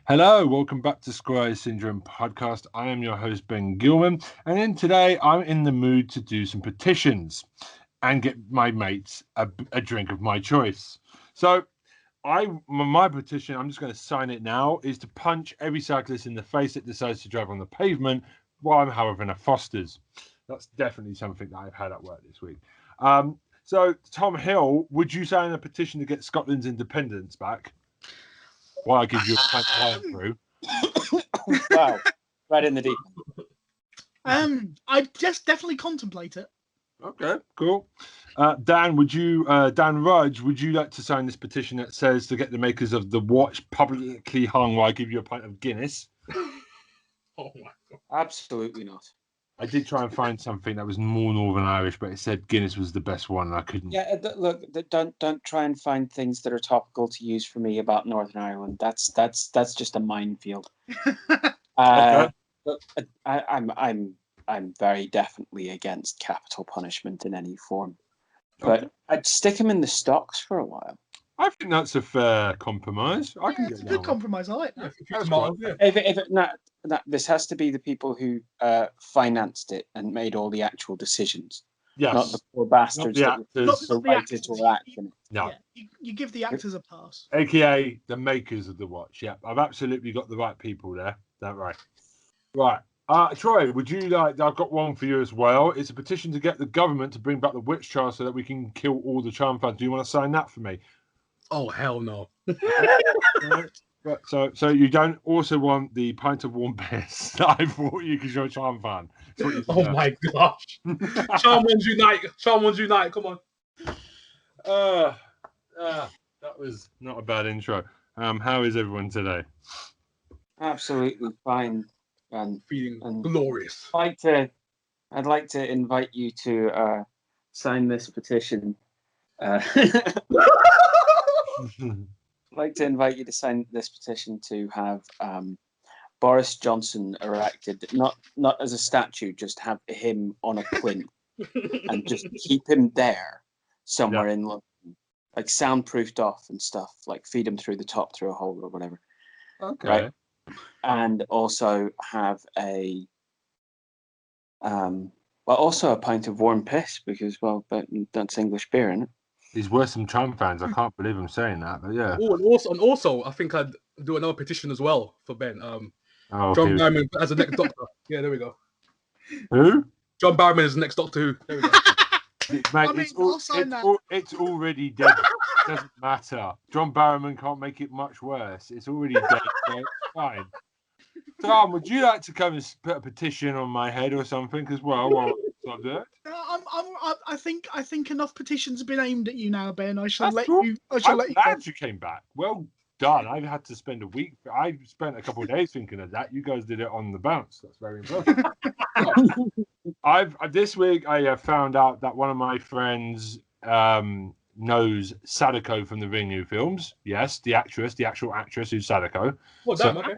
Hello, welcome back to Squire Syndrome Podcast. I am your host, Ben Gilman, and then today I'm in the mood to do some petitions and get my mates a drink of my choice. So my petition, I'm just going to sign it now, is to punch every cyclist in the face that decides to drive on the pavement while I'm having a Foster's. That's definitely something that I've had at work this week. So, Tom Hill, would you sign a petition to get Scotland's independence back? While I give you a punch through. Wow, right in the deep. I just definitely contemplate it. Okay, cool. Dan Rudge, would you like to sign this petition that says to get the makers of the watch publicly hung while I give you a pint of Guinness? Oh my God. Absolutely not. I did try and find something that was more Northern Irish, but it said Guinness was the best one, and I couldn't. Yeah, look, don't try and find things that are topical to use for me about Northern Ireland. That's just a minefield. Okay. Look, I'm very definitely against capital punishment in any form, but I'd stick him in the stocks for a while. I think that's a fair compromise. I can It's get a good that. compromise. I like that. This has to be the people who financed it and made all the actual decisions, Yes. not the poor bastards Not the that actors. were delighted to act in it. No. Yeah, you give the actors a pass. AKA the makers of the watch. Yeah, I've absolutely got the right people there. That right. Right. Troy, would you like? I've got one for you as well. It's a petition to get the government to bring back the witch trial so that we can kill all the charm fans. Do you want to sign that for me? Oh hell no. Right, so you don't also want the pint of warm piss that I brought you because you're a charm fan. Oh my gosh. Charm ones unite. Charm ones unite. Come on. That was not a bad intro. How is everyone today? Absolutely fine. And Feeling glorious. I'd like to invite you to sign this petition. I'd like to invite you to sign this petition to have Boris Johnson erected, not as a statue, just have him on a plinth and just keep him there somewhere in London, like soundproofed off and stuff, like feed him through the top through a hole or whatever. Okay. Right? And also have also a pint of warm piss because, well, that's English beer, isn't it? He's worse than Trump fans. I can't believe I'm saying that, but yeah. Oh, and also, I think I'd do another petition as well for Ben. John Barrowman as the next Doctor. Yeah, there we go. Who? John Barrowman is the next Doctor Who. There we go. Mate, it's already dead. It doesn't matter. John Barrowman can't make it much worse. It's already dead. So it's fine. Tom, would you like to come and put a petition on my head or something as well? I think enough petitions have been aimed at you now, Ben. I shall I'm let you. glad you came back. Well done. I've had to spend a week. I spent a couple of days thinking of that. You guys did it on the bounce. That's very impressive. This week I found out that one of my friends knows Sadako from the Ringu films. Yes, the actual actress who's Sadako. Well done, okay.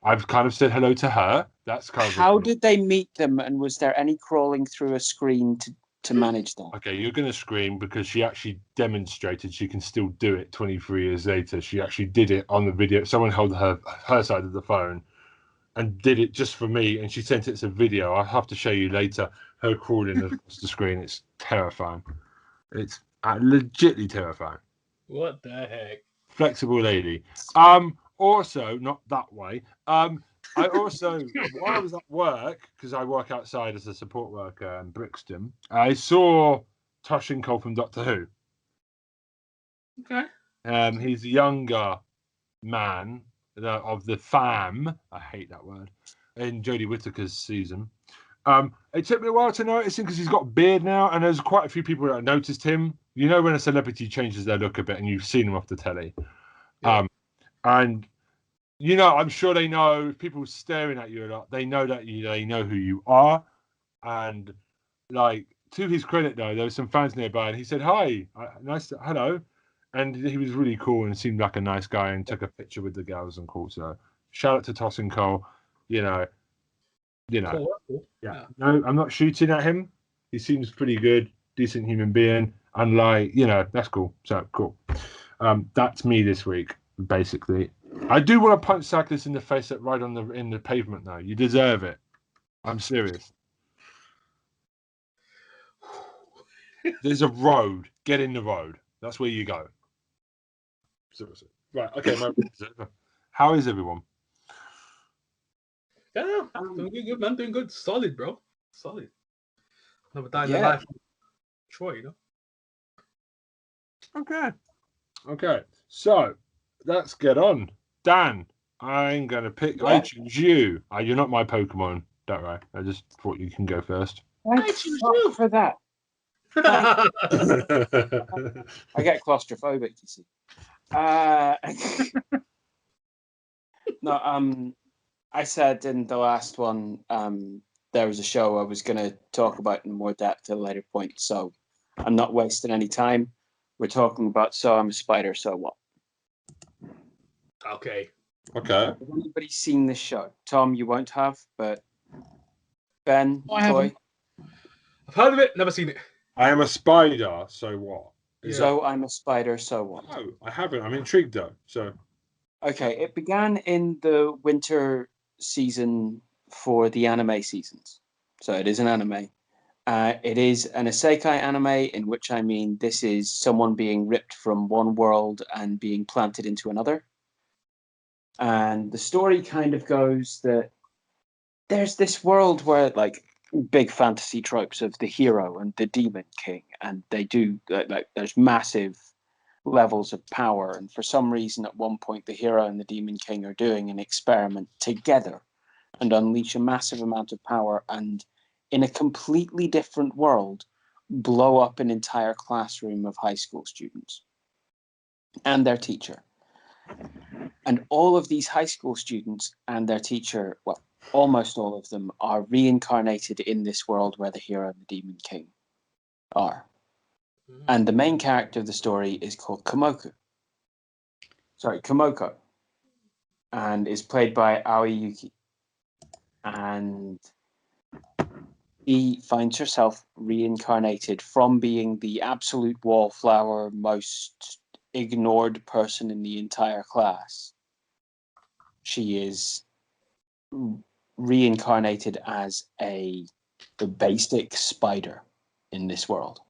I've kind of said hello to her. That's kind of How did they meet them, and was there any crawling through a screen to manage that? Okay, you're going to scream because she actually demonstrated she can still do it 23 years later. She actually did it on the video. Someone held her side of the phone and did it just for me, and she sent it as a video. I'll have to show you later her crawling across the screen. It's terrifying. It's legitimately terrifying. What the heck? Flexible lady. Also, not that way. I also, while I was at work, because I work outside as a support worker in Brixton, I saw Toshin Cole from Doctor Who. Okay. He's a younger man of the fam. I hate that word. In Jodie Whittaker's season. It took me a while to notice him because he's got a beard now, and there's quite a few people that noticed him. You know when a celebrity changes their look a bit, and you've seen him off the telly. Yeah. And you know, I'm sure they know if people staring at you a lot, they know that they know who you are. And like, to his credit though, there were some fans nearby and he said, "Hi, hello." And he was really cool and seemed like a nice guy and took a picture with the girls and cool. So shout out to Toss and Cole. You know. Cool. Yeah. No, I'm not shooting at him. He seems pretty good, decent human being. Unlike, that's cool. So cool. That's me this week, basically. I do want to punch cyclists in the face right in the pavement though. You deserve it. I'm serious. There's a road. Get in the road. That's where you go. Seriously. Right. Okay. How is everyone? Yeah, doing good, man. Doing good. Solid, bro. Solid. Never die in the Yeah. life of Troy, Okay. So let's get on. Dan, I'm gonna pick. Yeah. I choose you. You're not my Pokemon, don't worry. I just thought you can go first. I choose you for that. I get claustrophobic, you see. No, I said in the last one, there was a show I was going to talk about in more depth at a later point, so I'm not wasting any time. We're talking about So I'm a Spider, So What? Okay. Okay. Has anybody seen this show? Tom, you won't have, but Ben, I Troy? haven't. I've heard of it, never seen it. I am a spider, so what? So I'm a Spider, So What? No, I haven't. I'm intrigued though. So Okay, it began in the winter season for the anime seasons. So it is an anime. It is an isekai anime, in which I mean this is someone being ripped from one world and being planted into another. And the story kind of goes that there's this world where, like, big fantasy tropes of the hero and the demon king, and they do, like, there's massive levels of power. And for some reason, at one point, the hero and the demon king are doing an experiment together and unleash a massive amount of power, and in a completely different world, blow up an entire classroom of high school students and their teacher. And all of these high school students and their teacher, well, almost all of them, are reincarnated in this world where the hero and the demon king are. And the main character of the story is called Komoko, and is played by Aoi Yuki. And she finds herself reincarnated from being the absolute wallflower, most ignored person in the entire class. She is reincarnated as a basic spider in this world.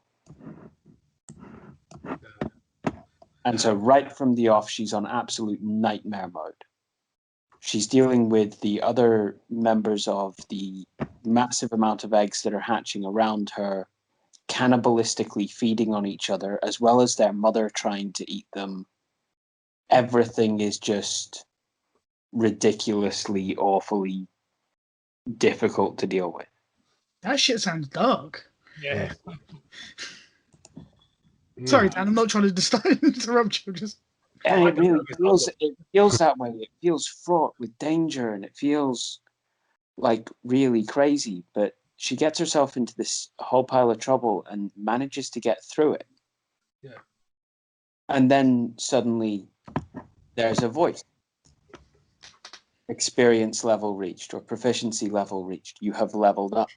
And so right from the off, she's on absolute nightmare mode. She's dealing with the other members of the massive amount of eggs that are hatching around her, cannibalistically feeding on each other, as well as their mother trying to eat them. Everything is just ridiculously, awfully difficult to deal with. That shit sounds dark. Yeah. Sorry, Dan, I'm not trying to interrupt you. Just And it really feels that way. It feels fraught with danger, and it feels like really crazy. But she gets herself into this whole pile of trouble and manages to get through it. Yeah. And then suddenly there's a voice. Experience level reached, or proficiency level reached. You have leveled up.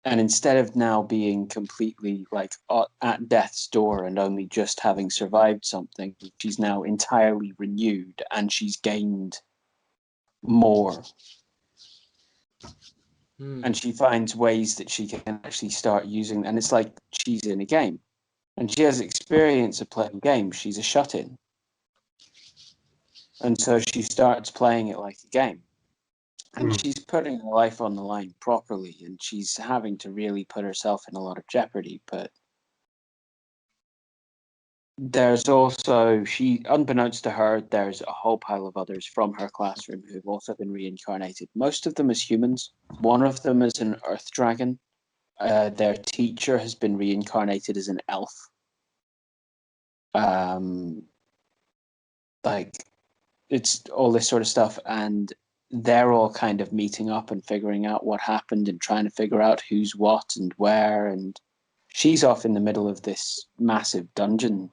And instead of now being completely like at death's door and only just having survived something, she's now entirely renewed, and she's gained more. And she finds ways that she can actually start using, and it's like she's in a game. And she has experience of playing games. She's a shut-in. And so she starts playing it like a game. And she's putting her life on the line properly, and she's having to really put herself in a lot of jeopardy. But there's also, unbeknownst to her, there's a whole pile of others from her classroom who've also been reincarnated. Most of them as humans. One of them is an earth dragon. Their teacher has been reincarnated as an elf. Like, it's all this sort of stuff, and they're all kind of meeting up and figuring out what happened and trying to figure out who's what and where. And she's off in the middle of this massive dungeon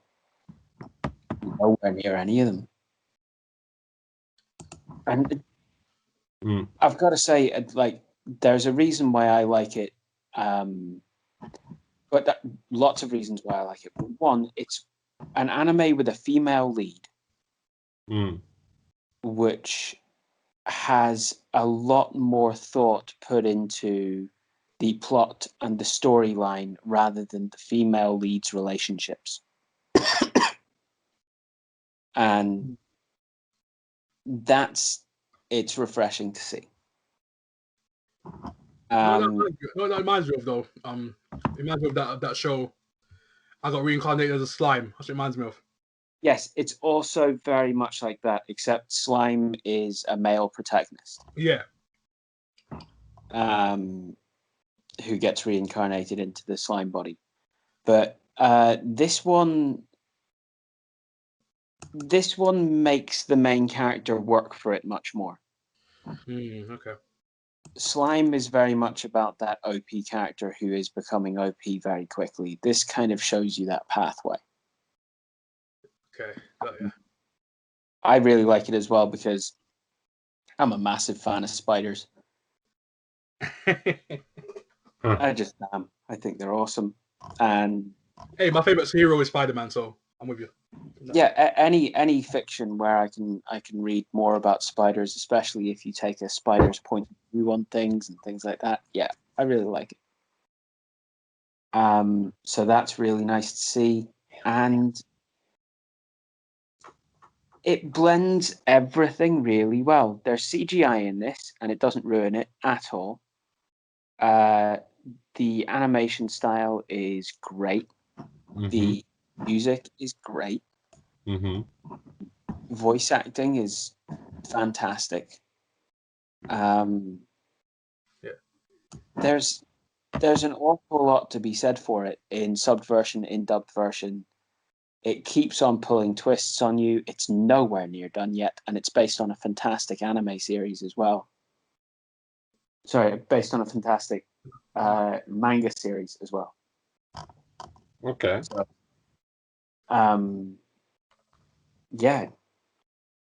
nowhere near any of them. And I've got to say, like, there's a reason why I like it. But lots of reasons why I like it. One, it's an anime with a female lead, which has a lot more thought put into the plot and the storyline rather than the female leads' relationships. And it's refreshing to see. That reminds me of though. It reminds me of that show. I got reincarnated as a slime. That's what it reminds me of. Yes, it's also very much like that, except Slime is a male protagonist. Yeah. Who gets reincarnated into the slime body. But this one makes the main character work for it much more. Okay. Slime is very much about that OP character who is becoming OP very quickly. This kind of shows you that pathway. Okay. Yeah. I really like it as well because I'm a massive fan of spiders. I just am. I think they're awesome. And hey, my favorite hero is Spider-Man, so I'm with you. Yeah, any fiction where I can read more about spiders, especially if you take a spider's point of view on things and things like that. Yeah, I really like it. So that's really nice to see, and it blends everything really well. There's CGI in this, and it doesn't ruin it at all. The animation style is great. The music is great. Voice acting is fantastic. There's an awful lot to be said for it in subbed version, in dubbed version. It keeps on pulling twists on you. It's nowhere near done yet, and it's based on a fantastic anime series as well. Sorry, based on a fantastic manga series as well. Okay. So, yeah,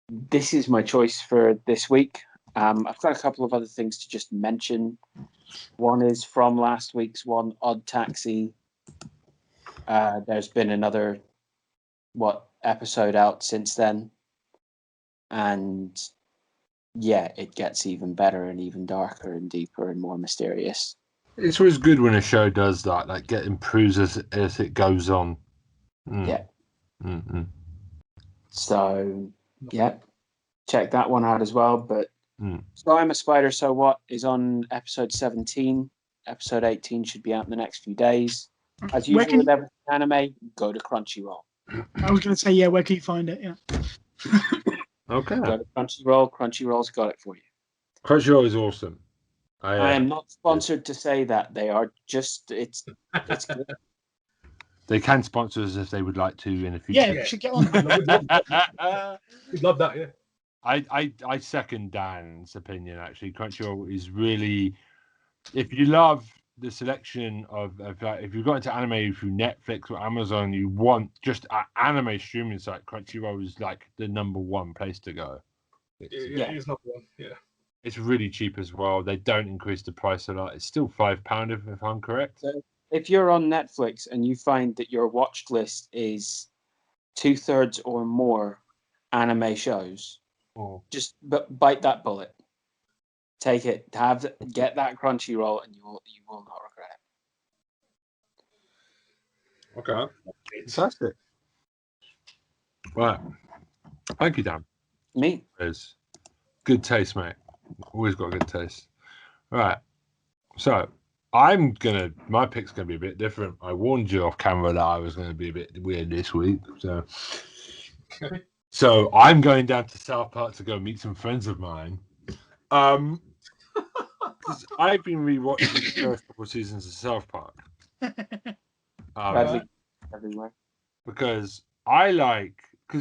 this is my choice for this week. I've got a couple of other things to just mention. One is from last week's one, Odd Taxi. There's been another episode out since then, and yeah, it gets even better and even darker and deeper and more mysterious. It's always good when a show does that, like improves as it goes on. Yeah. So yeah, check that one out as well. But So I'm a Spider, So What is on episode 17. Episode 18 should be out in the next few days. As usual with every anime, go to Crunchyroll. I was going to say, yeah, where can you find it? Yeah. Okay. Go to Crunchyroll. Crunchyroll's got it for you. Crunchyroll is awesome. I am not sponsored to say that. They are just, it's good. They can sponsor us if they would like to in the future. Yeah, we should get on. We'd love that, yeah. I second Dan's opinion, actually. Crunchyroll is really, if you love the selection of if you've got into anime through Netflix or Amazon, you want just an anime streaming site, Crunchyroll is like the number one place to go. It's number one, yeah. It's really cheap as well. They don't increase the price a lot. It's still £5 if I'm correct. So if you're on Netflix and you find that your watched list is 2/3 or more anime shows, just bite that bullet. Take it. Get that Crunchyroll, and you will not regret it. Okay, fantastic. Right, thank you, Dan. Me. It's good taste, mate. Always got good taste. Right, so my pick's gonna be a bit different. I warned you off camera that I was gonna be a bit weird this week, so. Okay. So I'm going down to South Park to go meet some friends of mine. I've been rewatching the first couple of seasons of South Park. Everywhere. Because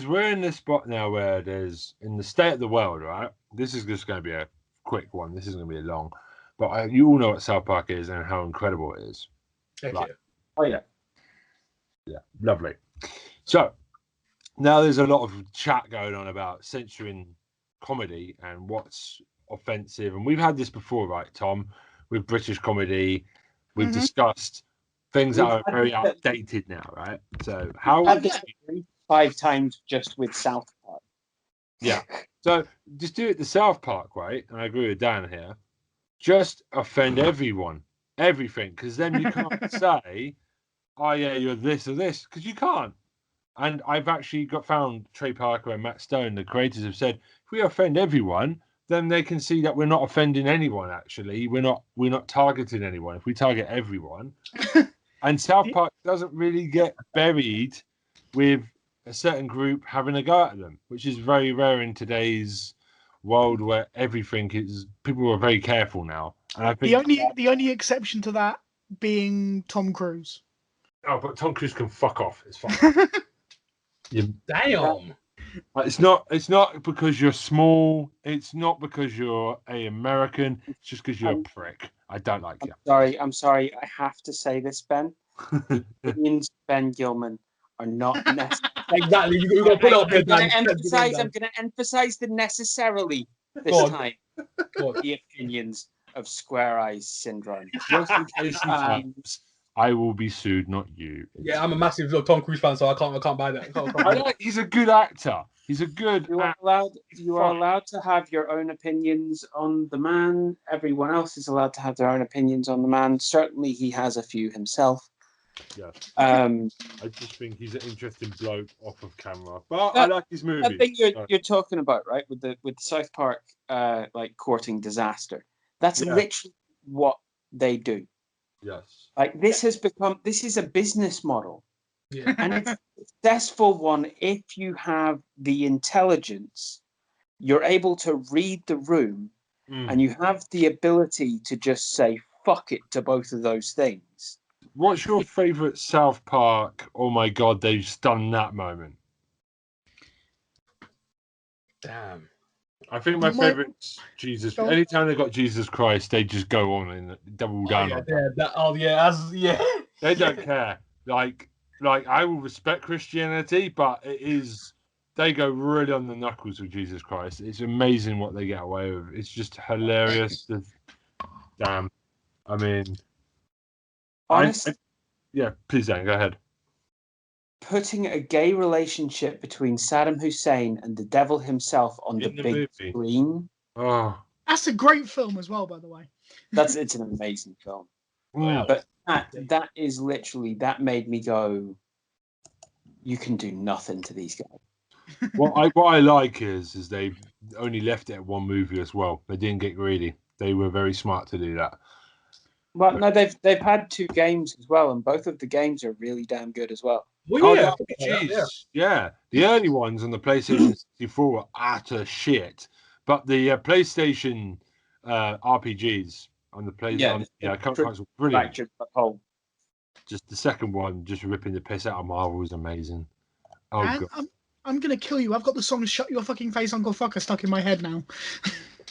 we're in this spot now where there's, in the state of the world, right? This is just going to be a quick one. This isn't going to be long. But you all know what South Park is and how incredible it is. Heck Right? yeah. Oh, yeah. Yeah, lovely. So, now there's a lot of chat going on about censoring comedy and what's offensive, and we've had this before, right, Tom, with British comedy. We've discussed things that are very outdated now, right? So how I've had this 5 times just with South Park. Yeah. So just do it the South Park, right? And I agree with Dan here. Just offend everyone, everything, because then you can't say, "Oh yeah, you're this or this," because you can't. And I've actually found Trey Parker and Matt Stone, the creators, have said if we offend everyone, then they can see that we're not offending anyone. Actually, we're not targeting anyone. If we target everyone, and South Park doesn't really get buried with a certain group having a go at them, which is very rare in today's world where everything is. People are very careful now, and I think the only exception to that being Tom Cruise. Oh, but Tom Cruise can fuck off. It's fine. Damn. It's not because you're small. It's not because you're a American. It's just because you're a prick. I don't like you. I'm sorry. I have to say this, Ben. The opinions of Ben Gilman are not necessary. Exactly. You got to put up there, Dan. I'm going to emphasize the necessarily this time. The opinions of Square Eyes Syndrome. Just in case he comes, I will be sued, not you. Yeah, I'm a massive Tom Cruise fan, so I can't buy that. He's a good actor. He's a good. You are allowed to have your own opinions on the man. Everyone else is allowed to have their own opinions on the man. Certainly, he has a few himself. Yeah. I just think he's an interesting bloke off of camera, but I like his movie. I think you're talking about, right, with the South Park like courting disaster. That's literally what they do. Yes. Like this is a business model. Yeah. And it's a successful one if you have the intelligence, you're able to read the room, and you have the ability to just say fuck it to both of those things. What's your favourite South Park? Oh my god, they've done that moment. Damn. I think my favourite's Jesus. Anytime they got Jesus Christ, they just go on and double down on that. They don't care. Like I will respect Christianity, but they go really on the knuckles with Jesus Christ. It's amazing what they get away with. It's just hilarious. Damn. I mean, honestly, please Dan, go ahead. Putting a gay relationship between Saddam Hussein and the devil himself on the big screen. Oh, that's a great film as well, by the way. It's an amazing film. But that is literally, that made me go, you can do nothing to these guys. What I like is they only left it at one movie as well. They didn't get greedy. They were very smart to do that. Well, no, they've had 2 games as well, and both of the games are really damn good as well. Well, yeah. The early ones on the PlayStation 64 were utter shit, but the PlayStation RPGs on the console, brilliant. Just the second one, just ripping the piss out of Marvel, was amazing. Oh god! I'm gonna kill you. I've got the song "Shut Your Fucking Face, Uncle Fucker" stuck in my head now.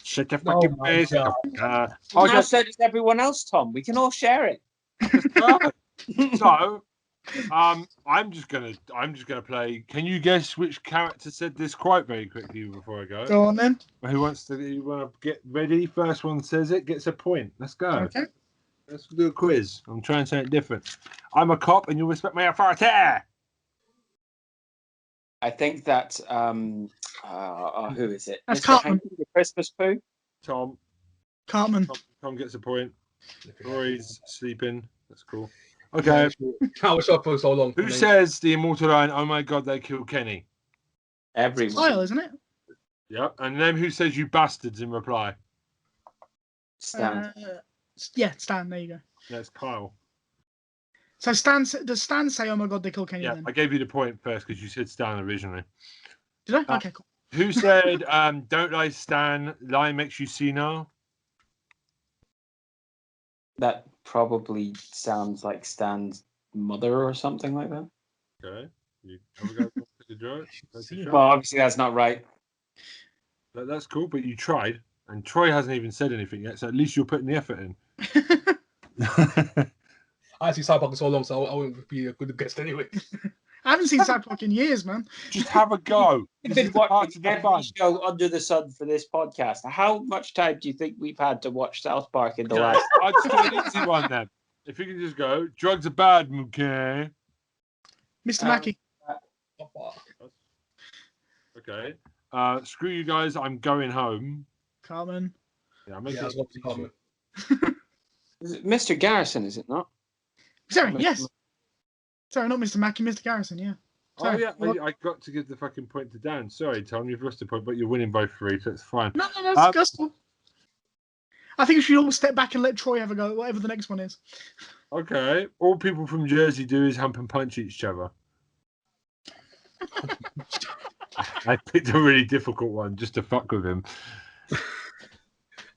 Shut your fucking face, Uncle Fucker. Now so does everyone else, Tom. We can all share it. So, I'm just gonna play. Can you guess which character said this quite very quickly before I go? Go on then. You want to get ready? First one says it gets a point. Let's go. Okay. Let's do a quiz. I'm trying something different. I'm a cop, and you respect my authority. I think that who is it? That's Cartman. The Christmas Pooh. Tom. Cartman. Tom gets a point. Rory's sleeping. That's cool. Okay. How was up for so long? Who says the immortal line? Oh my god, they killed Kenny. Everyone. Kyle, isn't it? Yep. And then who says you bastards in reply? Stan. Stan. There you go. Yeah, it's Kyle. So does Stan say, "Oh my god, they killed Kenny"? Yeah, then? I gave you the point first because you said Stan originally. Did I? Okay, cool. Who said, "Don't lie, Stan. Lie makes you senile"? That probably sounds like Stan's mother or something like that. Okay. Have we got a joke? Well, obviously that's not right. That's cool, but you tried, and Troy hasn't even said anything yet, so at least you're putting the effort in. I haven't seen South Park in so long, so I wouldn't be a good guest anyway. I haven't seen South Park in years, man. Just have a go. We've This been is part watching of the every fun. show under the sun for this podcast. How much time do you think we've had to watch South Park in the last? I'd just do an easy one then. If you can just go, drugs are bad, okay? Mr. Mackey. Okay. Screw you guys. I'm going home. Carmen. Yeah, I'm making Yeah, I love Carmen. Is it Mr. Garrison, is it not? Sorry, yes. Sorry, not Mr. Mackey, Mr. Garrison, yeah. Sorry. Oh, yeah, I got to give the fucking point to Dan. Sorry, Tom, you've lost a point, but you're winning by 3, so it's fine. No, that's cool. I think we should all step back and let Troy have a go, whatever the next one is. Okay. All people from Jersey do is hump and punch each other. I picked a really difficult one just to fuck with him. It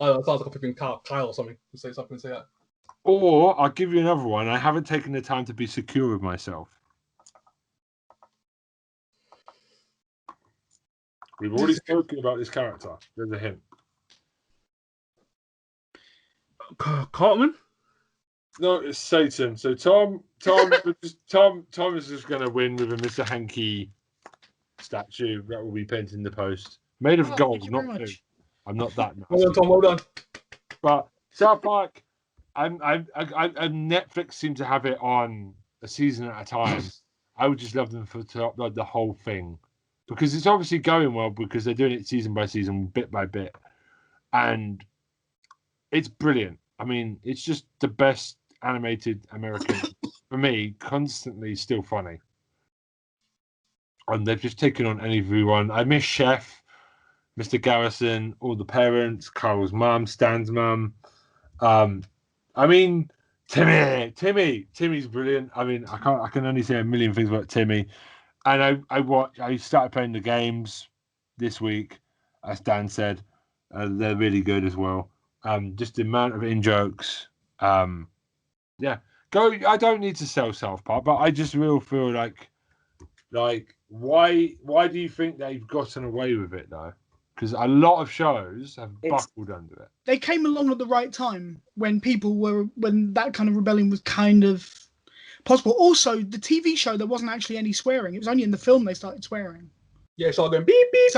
sounds like I'm picking Kyle or something. Say something, say that. Or I'll give you another one. I haven't taken the time to be secure with myself. We've already spoken about this character. There's a hint. Cartman? No, it's Satan. So Tom is just going to win with a Mr. Hanky statue that will be painted in the post, made of gold, not blue. I'm not that nice. Well done, Tom. Well done. But South Park, Netflix seem to have it on a season at a time. I would just love them to upload the whole thing because it's obviously going well because they're doing it season by season, bit by bit, and it's brilliant. I mean, it's just the best animated American for me. Constantly still funny, and they've just taken on everyone. I miss Chef, Mr. Garrison, all the parents, Carl's mum, Stan's mum. I mean, Timmy's brilliant. I mean, I can only say a million things about Timmy. And I started playing the games this week, as Dan said. They're really good as well. Just the amount of in-jokes. Yeah. I don't need to sell South Park, but I just really feel like why do you think they've gotten away with it though? Because a lot of shows have buckled under it. They came along at the right time when that kind of rebellion was kind of possible. Also, the TV show, there wasn't actually any swearing. It was only in the film they started swearing. Yeah, so I'm going beep beep.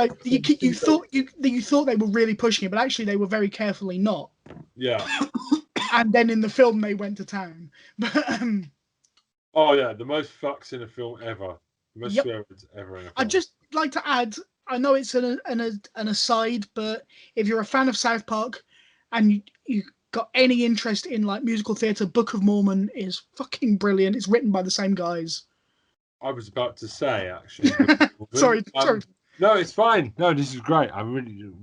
So you thought they were really pushing it, but actually they were very carefully not. Yeah. And then in the film they went to town. But oh yeah, the most fucks in a film ever. The most swear words ever in a film. I'd just like to add, I know it's an aside, but if you're a fan of South Park and you got any interest in like musical theatre, Book of Mormon is fucking brilliant. It's written by the same guys. I was about to say actually. sorry. No, it's fine. No, this is great.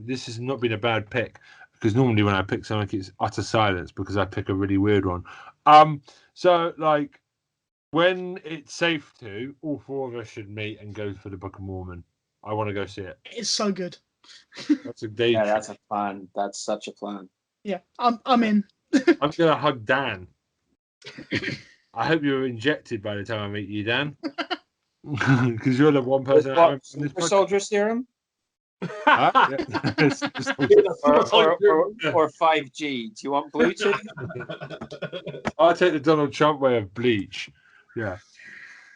This has not been a bad pick because normally when I pick something, it's utter silence because I pick a really weird one. So like when it's safe to, all 4 of us should meet and go for the Book of Mormon. I want to go see it. It's so good. That's a day. Yeah, that's a plan. That's such a plan. Yeah, I'm in. I'm gonna hug Dan. I hope you were injected by the time I meet you, Dan. Because you're the one person. Super soldier serum? Huh? or 5G. Do you want Bluetooth? I'll take the Donald Trump way of bleach. Yeah,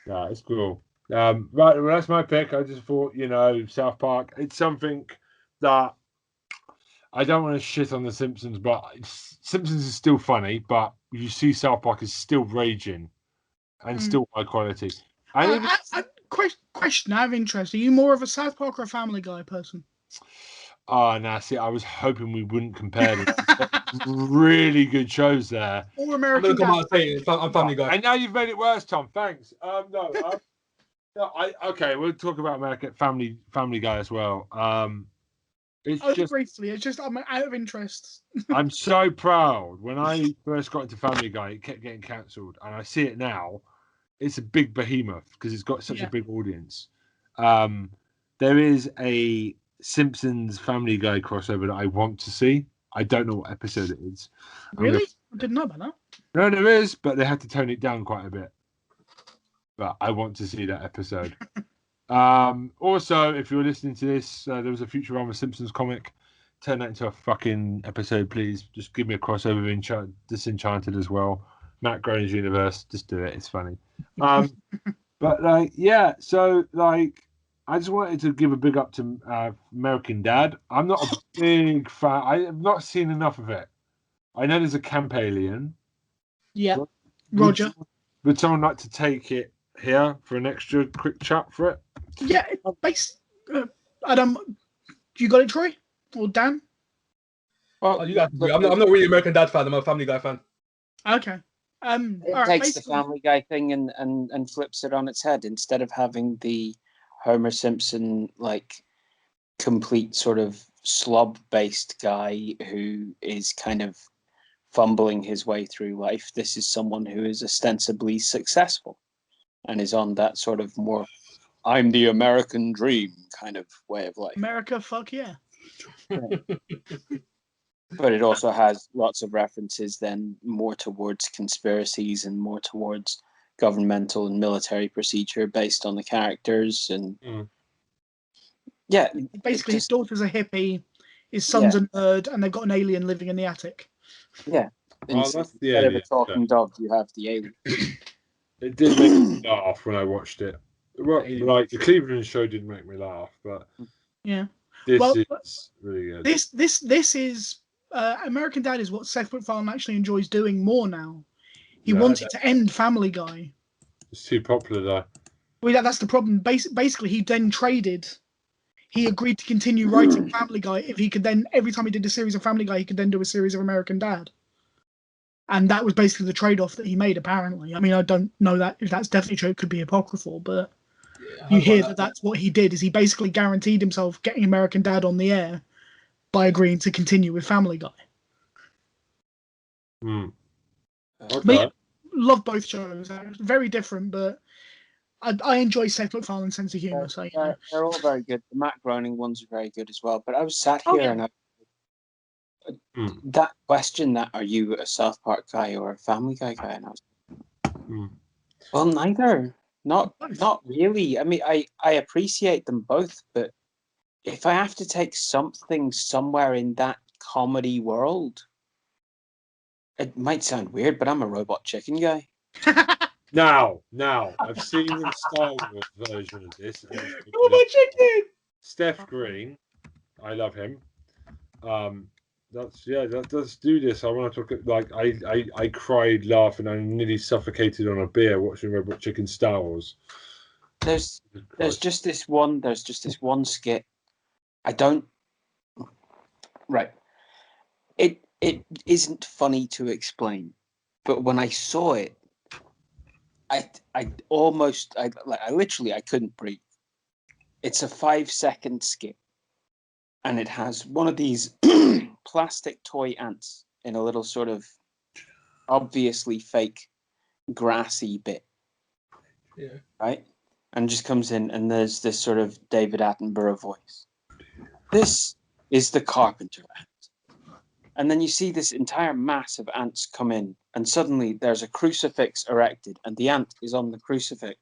it's cool. Right, well, that's my pick. I just thought, South Park. It's something that I don't want to shit on The Simpsons, but Simpsons is still funny. But you see, South Park is still raging and still high quality. Question out of interest: are you more of a South Park or a Family Guy person? Oh, no, see, I was hoping we wouldn't compare them. Really good shows there. Or American Dad. I'm Family Guy. And now you've made it worse, Tom. Thanks. Okay, we'll talk about American Family Guy as well. Briefly, it's just I'm out of interest. I'm so proud. When I first got into Family Guy, it kept getting cancelled, and I see it now. It's a big behemoth because it's got such a big audience. There is a Simpsons Family Guy crossover that I want to see. I don't know what episode it is. Really? I didn't know about that. No, there is, but they had to tone it down quite a bit. But I want to see that episode. Also, if you're listening to this, there was a Futurama Simpsons comic. Turn that into a fucking episode, please. Just give me a crossover with Disenchanted as well. Matt Groening's universe. Just do it. It's funny. But like, yeah. So like, I just wanted to give a big up to American Dad. I'm not a big fan. I have not seen enough of it. I know there's a Camp Alien. Yeah, Would, Roger. would someone like to take it here for an extra quick chat for it? Yeah, Adam, you got it, Troy or Dan? Well, you guys, I'm not really an American Dad fan. I'm a Family Guy fan. Okay. It takes the Family Guy thing and flips it on its head. Instead of having the Homer Simpson like complete sort of slob based guy who is kind of fumbling his way through life, this is someone who is ostensibly successful and is on that sort of more I'm the American dream kind of way of life. America, fuck yeah. But it also has lots of references then more towards conspiracies and more towards governmental and military procedure based on the characters. And yeah, basically his daughter's a hippie, his son's a nerd, and they've got an alien living in the attic. Yeah. Instead of a talking dog, you have the alien. It did make me laugh when I watched it. Well, like the Cleveland show didn't make me laugh, but yeah, this is really good. This is American Dad is what Seth MacFarlane actually enjoys doing more now. He wanted to end Family Guy. It's too popular though. Well, that's the problem. Basically, he then traded. He agreed to continue writing Family Guy if he could then, every time he did a series of Family Guy, he could then do a series of American Dad. And that was basically the trade-off that he made, apparently. I mean, I don't know that if that's definitely true. It could be apocryphal, but you hear that that's what he did, is he basically guaranteed himself getting American Dad on the air by agreeing to continue with Family Guy. Okay. But yeah, love both shows. They're very different, but I enjoy Seth MacFarlane's sense of humour. So they're all very good. The Matt Groening ones are very good as well. But I was sat here and that question, that are you a South Park guy or a Family Guy guy? And I was well, neither. Not really. I mean, I appreciate them both, but if I have to take something somewhere in that comedy world, it might sound weird, but I'm a Robot Chicken guy. Now, I've seen the Star Wars version of this. Robot Chicken! Steph Green, I love him. Let's do this. I want to talk. Like, I cried laughing. I nearly suffocated on a beer watching Robot Chicken Star Wars. There's just this one skit. I don't. Right. It isn't funny to explain, but when I saw it, I couldn't breathe. It's a 5-second skit, and it has one of these plastic toy ants in a little sort of obviously fake grassy bit. Yeah. Right? And just comes in, and there's this sort of David Attenborough voice. This is the carpenter ant. And then you see this entire mass of ants come in, and suddenly there's a crucifix erected, and the ant is on the crucifix.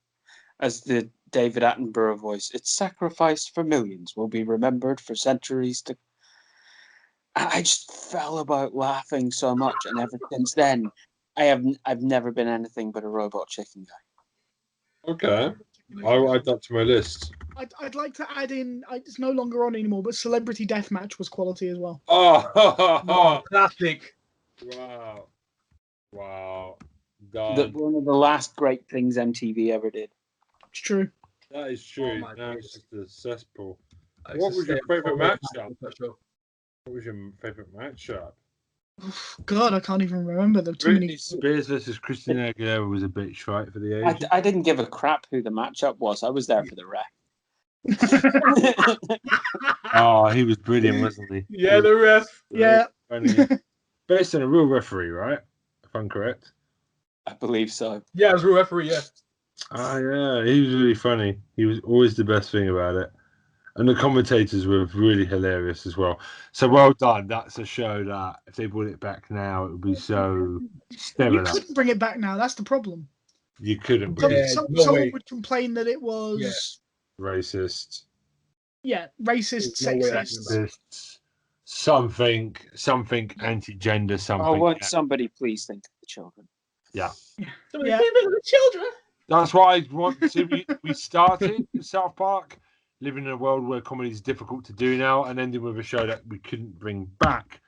As the David Attenborough voice, its sacrifice for millions will be remembered for centuries to. I just fell about laughing so much, and ever since then, I've never been anything but a Robot Chicken guy. Okay, I'll add that to my list. I'd like to add in. It's no longer on anymore, but Celebrity Deathmatch was quality as well. Oh, classic! Wow. One of the last great things MTV ever did. It's true. That is true. Now it's just a cesspool. What was your favourite matchup? What was your favourite matchup? God, I can't even remember them. Too many. Spears versus Christina Aguilera was a bitch, right, for the age. I didn't give a crap who the matchup was. I was there for the ref. Oh, he was brilliant, wasn't he? Yeah, the ref. Yeah. Based on a real referee, right? If I'm correct. I believe so. Yeah, it was a real referee, yeah. Yeah, he was really funny. He was always the best thing about it. And the commentators were really hilarious as well. So well done. That's a show that if they brought it back now, it would be so stellar. You couldn't bring it back now. That's the problem. You couldn't. Someone would complain that it was racist. Yeah, racist, sexist. Something anti-gender. Something. Oh, won't somebody please think of the children? Yeah. Yeah. Children. That's why I want to. We started South Park, living in a world where comedy is difficult to do now, and ending with a show that we couldn't bring back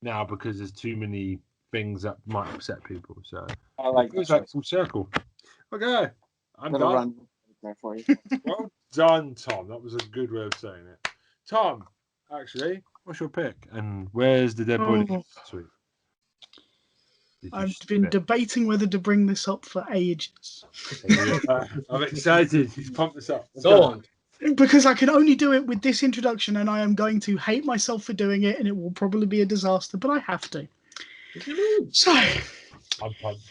now because there's too many things that might upset people. So I like it goes that like full circle. Okay, I'm little done. run there for you. Well done, Tom. That was a good way of saying it. Tom, actually, what's your pick? And where's the dead body? Oh. Sweet. I've been debating whether to bring this up for ages. I'm excited. He's pumped this up. Go on. Because I can only do it with this introduction, and I am going to hate myself for doing it, and it will probably be a disaster, but I have to. So, I'm pumped.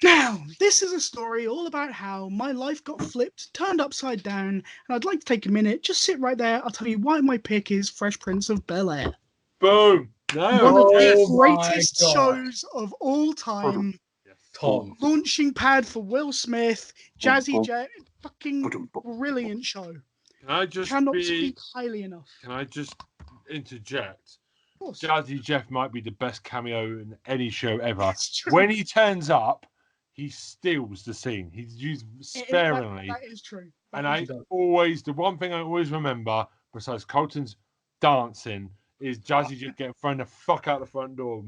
now, this is a story all about how my life got flipped, turned upside down, and I'd like to take a minute, just sit right there. I'll tell you why my pick is Fresh Prince of Bel Air. Boom. No. One of Oh the my greatest God. shows of all time. Tom. Launching pad for Will Smith, Jazzy J. Fucking brilliant show. Can I just Cannot speak highly enough. Can I just interject? Of course. Jazzy Jeff might be the best cameo in any show ever. It's true. When he turns up, he steals the scene. He's used sparingly. That is true. The one thing I always remember, besides Colton's dancing, is Jazzy Jeff getting thrown the fuck out the front door.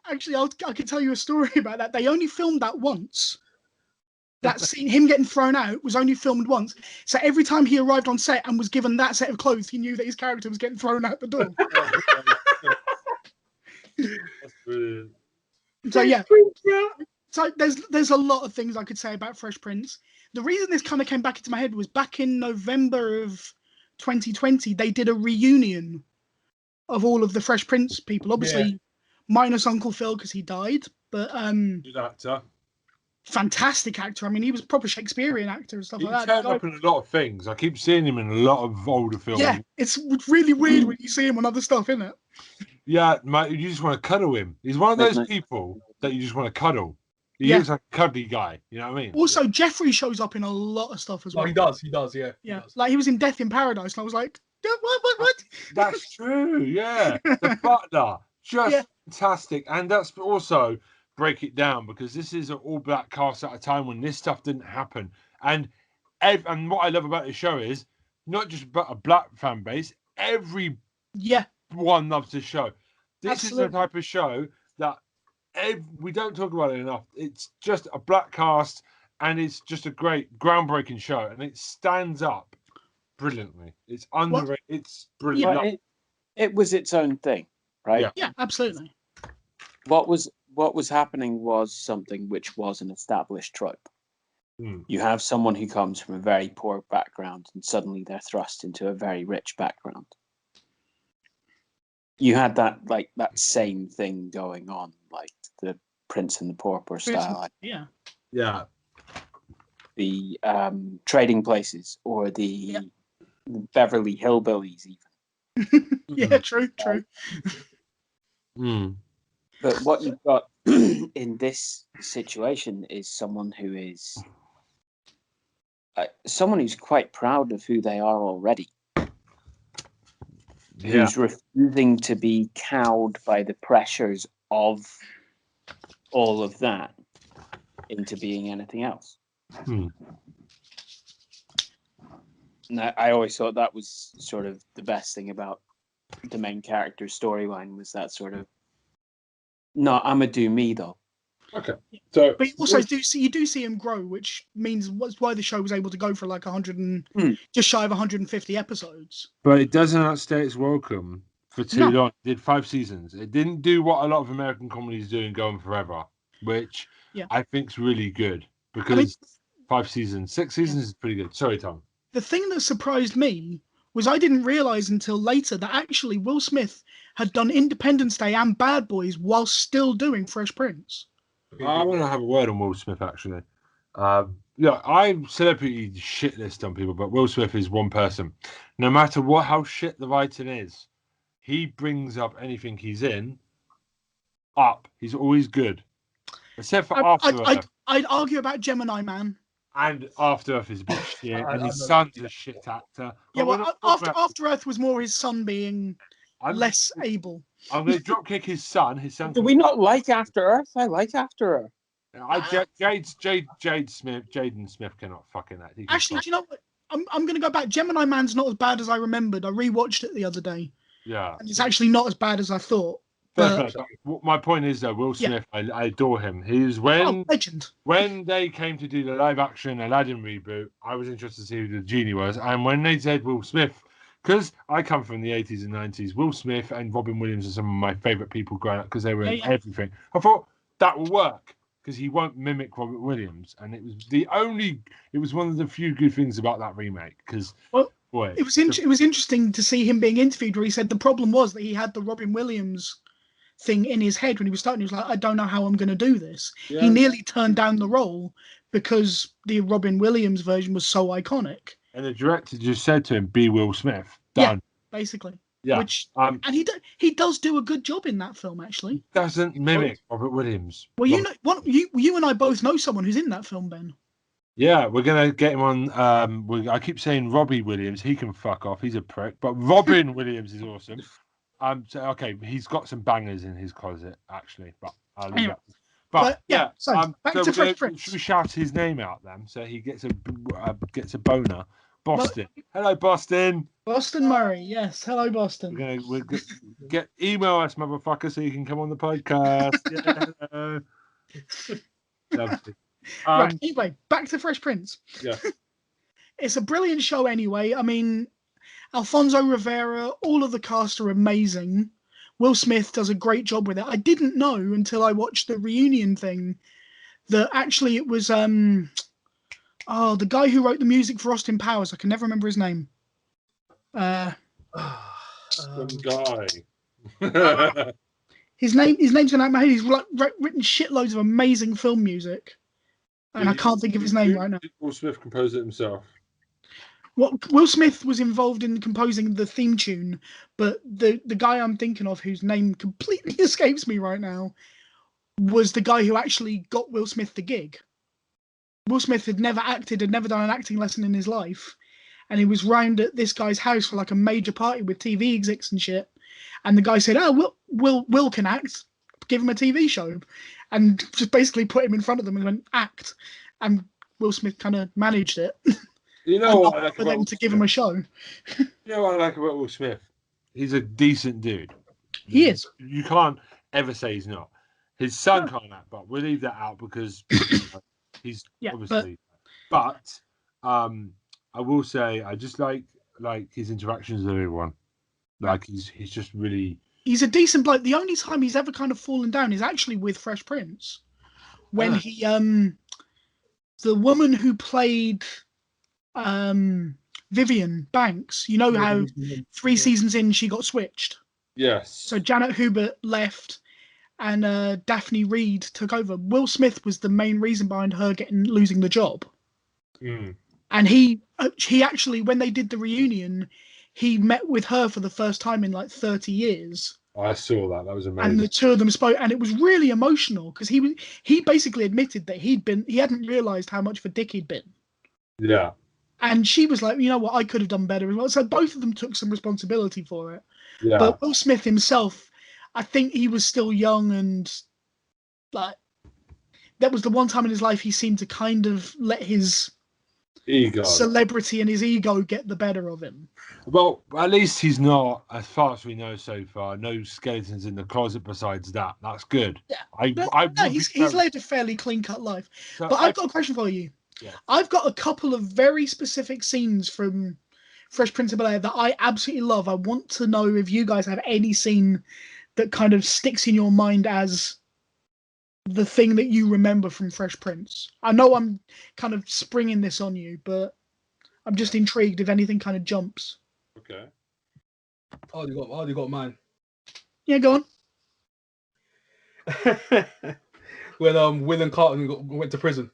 Actually, I can tell you a story about that. They only filmed that once. That scene, him getting thrown out, was only filmed once. So every time he arrived on set and was given that set of clothes, he knew that his character was getting thrown out the door. That's brilliant. So yeah. So there's a lot of things I could say about Fresh Prince. The reason this kind of came back into my head was back in November of 2020, they did a reunion of all of the Fresh Prince people. Obviously, minus Uncle Phil because he died, but Good actor. Fantastic actor. I mean, he was a proper Shakespearean actor and stuff like that. He turned up in a lot of things. I keep seeing him in a lot of older films. Yeah, it's really weird when you see him on other stuff, isn't it? Yeah, mate, you just want to cuddle him. He's one of those people that you just want to cuddle. He looks like a cuddly guy. You know what I mean? Also, Jeffrey shows up in a lot of stuff as well. Oh, he does, yeah. Yeah, like he was in Death in Paradise, and I was like, what? That's true, yeah. The butler, just fantastic. And that's also break it down because this is an all-black cast at a time when this stuff didn't happen. And what I love about the show is not just a black fan base, everyone loves this show. This is the type of show that we don't talk about it enough. It's just a black cast, and it's just a great, groundbreaking show, and it stands up brilliantly. It's underrated. It's brilliant. Yeah, it was its own thing, right? Yeah, absolutely. What was happening was something which was an established trope. You have someone who comes from a very poor background, and suddenly they're thrust into a very rich background. You had that same thing going on, like the Prince and the Pauper style. Yeah. The Trading Places or the Beverly Hillbillies, even. Yeah, true. But what you've got in this situation is someone who's quite proud of who they are already. Who's refusing to be cowed by the pressures of all of that into being anything else. Now, I always thought that was sort of the best thing about the main character's storyline was that sort of, no, I'm gonna do me though. Okay. So, but you do see him grow, which means that's why the show was able to go for like 100 and just shy of 150 episodes. But it doesn't outstay its welcome for too long. It did 5 seasons. It didn't do what a lot of American comedies do and go on forever, which I think is really good because 5 seasons, 6 seasons is pretty good. Sorry, Tom. The thing that surprised me was I didn't realize until later that actually Will Smith had done Independence Day and Bad Boys while still doing Fresh Prince. I want to have a word on Will Smith, actually. I celebrity shit list on people, but Will Smith is one person. No matter how shit the writing is, he brings up anything he's in up. He's always good. Except for After Earth. I'd argue about Gemini Man. And After Earth is a bit shit, and his son's a shit actor. Yeah, well, After Earth was more his son being less able. I'm going to dropkick his son. Do we not like After Earth? I like After Earth. Jaden Smith cannot fucking act. Actually, do you know what? I'm going to go back. Gemini Man's not as bad as I remembered. I rewatched it the other day. Yeah. And it's actually not as bad as I thought. But my point is, though, Will Smith, I adore him. He's legend. When they came to do the live action Aladdin reboot, I was interested to see who the genie was. And when they said Will Smith, because I come from the 80s and 90s, Will Smith and Robin Williams are some of my favorite people growing up because they were in everything. I thought that will work because he won't mimic Robin Williams. And it was one of the few good things about that remake because. It was interesting to see him being interviewed where he said the problem was that he had the Robin Williams thing in his head when he was starting. He was like, I don't know how I'm going to do this. Yeah. He nearly turned down the role because the Robin Williams version was so iconic. And the director just said to him, "Be Will Smith." Done. Yeah, basically. Yeah. Which and he does do a good job in that film. Actually, he doesn't mimic Robert Williams. Well, you and I both know someone who's in that film, Ben. Yeah, we're gonna get him on. I keep saying Robbie Williams. He can fuck off. He's a prick. But Robin Williams is awesome. So okay, he's got some bangers in his closet actually. But I'll leave that. But yeah. So back to Fresh Prince. Should we shout his name out then, so he gets a boner? Boston. Hello, Boston. Boston Murray. Yes. Hello, Boston. We're gonna get email us, motherfucker, so you can come on the podcast. Yeah. Lovely. Right, anyway, back to Fresh Prince. Yeah. It's a brilliant show anyway. I mean, Alfonso Rivera, all of the cast are amazing. Will Smith does a great job with it. I didn't know until I watched the reunion thing that actually it was the guy who wrote the music for Austin Powers. I can never remember his name. Some guy. His name's gonna out my head. He's written shitloads of amazing film music. And I can't think of his name right now. Will Smith composed it himself. Well, Will Smith was involved in composing the theme tune, but the guy I'm thinking of, whose name completely escapes me right now, was the guy who actually got Will Smith the gig. Will Smith had never acted, had never done an acting lesson in his life, and he was round at this guy's house for like a major party with TV execs and shit. And the guy said, "Oh, Will can act. Give him a TV show." And just basically put him in front of them and went, act. And Will Smith kind of managed it. You know what I like for them to give him a show. You know what I like about Will Smith? He's a decent dude. He is. You can't ever say he's not. His son can't act, but we'll leave that out because he's obviously. But I will say I just like his interactions with everyone. Like he's just really. He's a decent bloke. The only time he's ever kind of fallen down is actually with Fresh Prince, when he the woman who played Vivian Banks. You know how 3 seasons in she got switched. Yes. So Janet Hubert left, and Daphne Reed took over. Will Smith was the main reason behind her losing the job. Mm. And he actually, when they did the reunion, he met with her for the first time in like 30 years. I saw that. That was amazing. And the two of them spoke, and it was really emotional because he basically admitted that he hadn't realised how much of a dick he'd been. Yeah. And she was like, you know what, I could have done better as well. So both of them took some responsibility for it. Yeah. But Will Smith himself, I think he was still young, and like that was the one time in his life he seemed to kind of let his ego, celebrity and his ego get the better of him. Well, at least he's not, as far as we know so far, no skeletons in the closet besides that. That's good. Yeah. He's led a fairly clean-cut life. So but I've got a question for you. Yeah. I've got a couple of very specific scenes from Fresh Prince of Bel Air that I absolutely love. I want to know if you guys have any scene that kind of sticks in your mind as the thing that you remember from Fresh Prince. I know I'm kind of springing this on you, but I'm just intrigued if anything kind of jumps. Okay. Oh, you got mine. Yeah, go on. When Will and Carlton went to prison.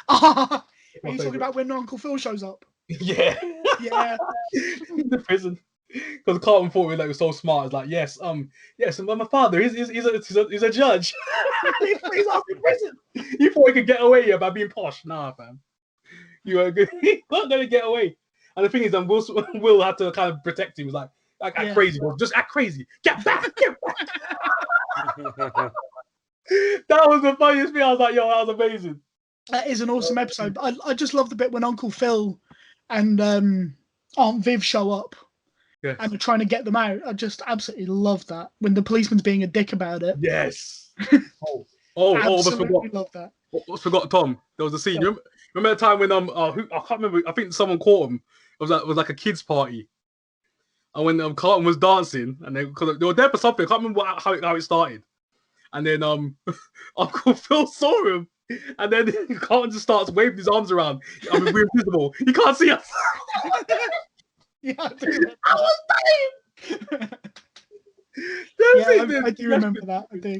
Are you talking about when Uncle Phil shows up? Yeah. Yeah. In the prison. Because Carlton thought he was so smart. It's like, yes, my father, he's a judge. He's out in prison. You thought he could get away by being posh. Nah, fam. You are good. He's not gonna get away. And the thing is, Will had to kind of protect him. He was like act crazy, bro. Just act crazy. Get back. That was the funniest thing. I was like, yo, that was amazing. That is an awesome episode. I just love the bit when Uncle Phil and Aunt Viv show up and they're trying to get them out. I just absolutely love that when the policeman's being a dick about it. Yes. Almost forgot. Love that. Almost forgot, Tom. There was a scene. Yeah. Remember the time when I can't remember. I think someone caught him. It was like a kids' party, and when Carlton was dancing, and because they were there for something. I can't remember how it started. And then Uncle Phil saw him, and then Carlton just starts waving his arms around. I mean, we're invisible. He can't see us. Yeah, I do. I was dying. I do remember that. I do.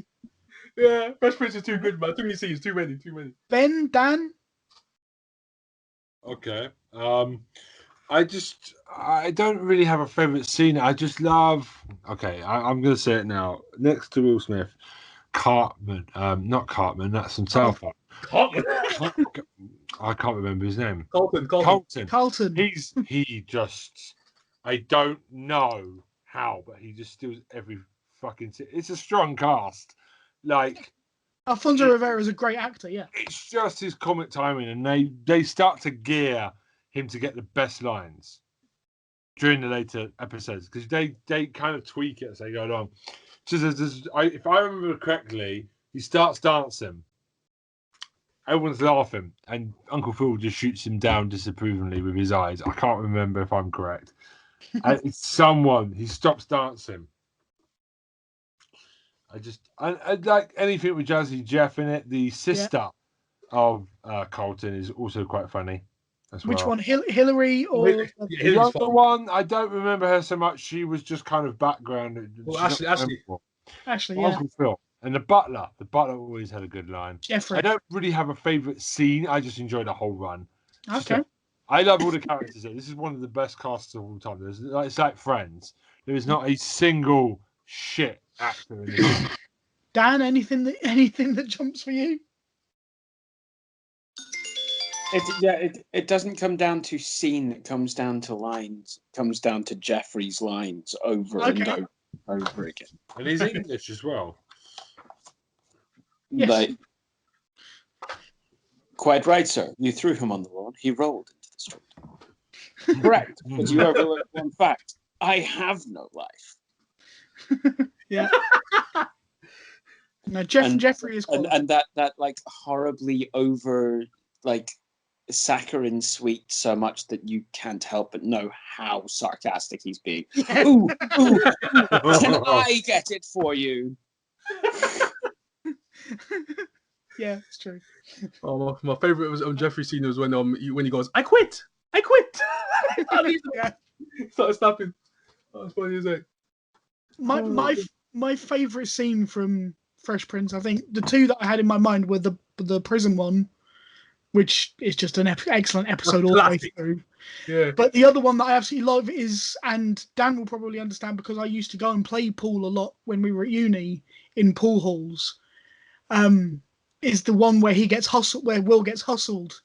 Yeah, Fresh Prince is too good, man. Too many scenes, too many. Ben, Dan? Okay. I don't really have a favorite scene. I just love. Okay, I'm gonna say it now. Next to Will Smith, Cartman. Not Cartman. That's from South Park. Cartman. I can't remember his name. Carlton. He just. I don't know how, but he just steals every fucking. It's a strong cast. Like Alfonso Rivera is a great actor. Yeah. It's just his comic timing, and they start to gear him to get the best lines during the later episodes because they kind of tweak it as they go along. If I remember correctly, he starts dancing. Everyone's laughing, and Uncle Phil just shoots him down disapprovingly with his eyes. I can't remember if I'm correct. And he stops dancing. I like anything with Jazzy Jeff in it. The sister of Carlton is also quite funny. Which one, Hillary or the other one? I don't remember her so much. She was just kind of background. Well, Ashley, yeah. Uncle Phil and the butler. The butler always had a good line. Jeffrey. I don't really have a favorite scene. I just enjoy the whole run. Okay. I love all the characters here. This is one of the best casts of all time. It's like Friends. There is not a single shit actor in this. Dan, anything that jumps for you? It doesn't come down to scene. It comes down to lines. It comes down to Jeffrey's lines over and over again. And he's English as well. Yes. Like, quite right, sir. You threw him on the lawn. He rolled into the street. Correct. But you overlooked one fact. I have no life. Yeah. No, Jeffrey is quality. And that like horribly over like saccharine sweet so much that you can't help but know how sarcastic he's being. Yeah. Ooh, can I get it for you? Yeah, it's true. Oh, my favorite was Jeffrey's scene was when he goes, I quit. Yeah. Started snapping. That's funny, isn't it? My favorite scene from Fresh Prince, I think the two that I had in my mind were the prison one, which is just an excellent episode all the way through. Yeah. But the other one that I absolutely love is, and Dan will probably understand because I used to go and play pool a lot when we were at uni in pool halls. Is the one where where Will gets hustled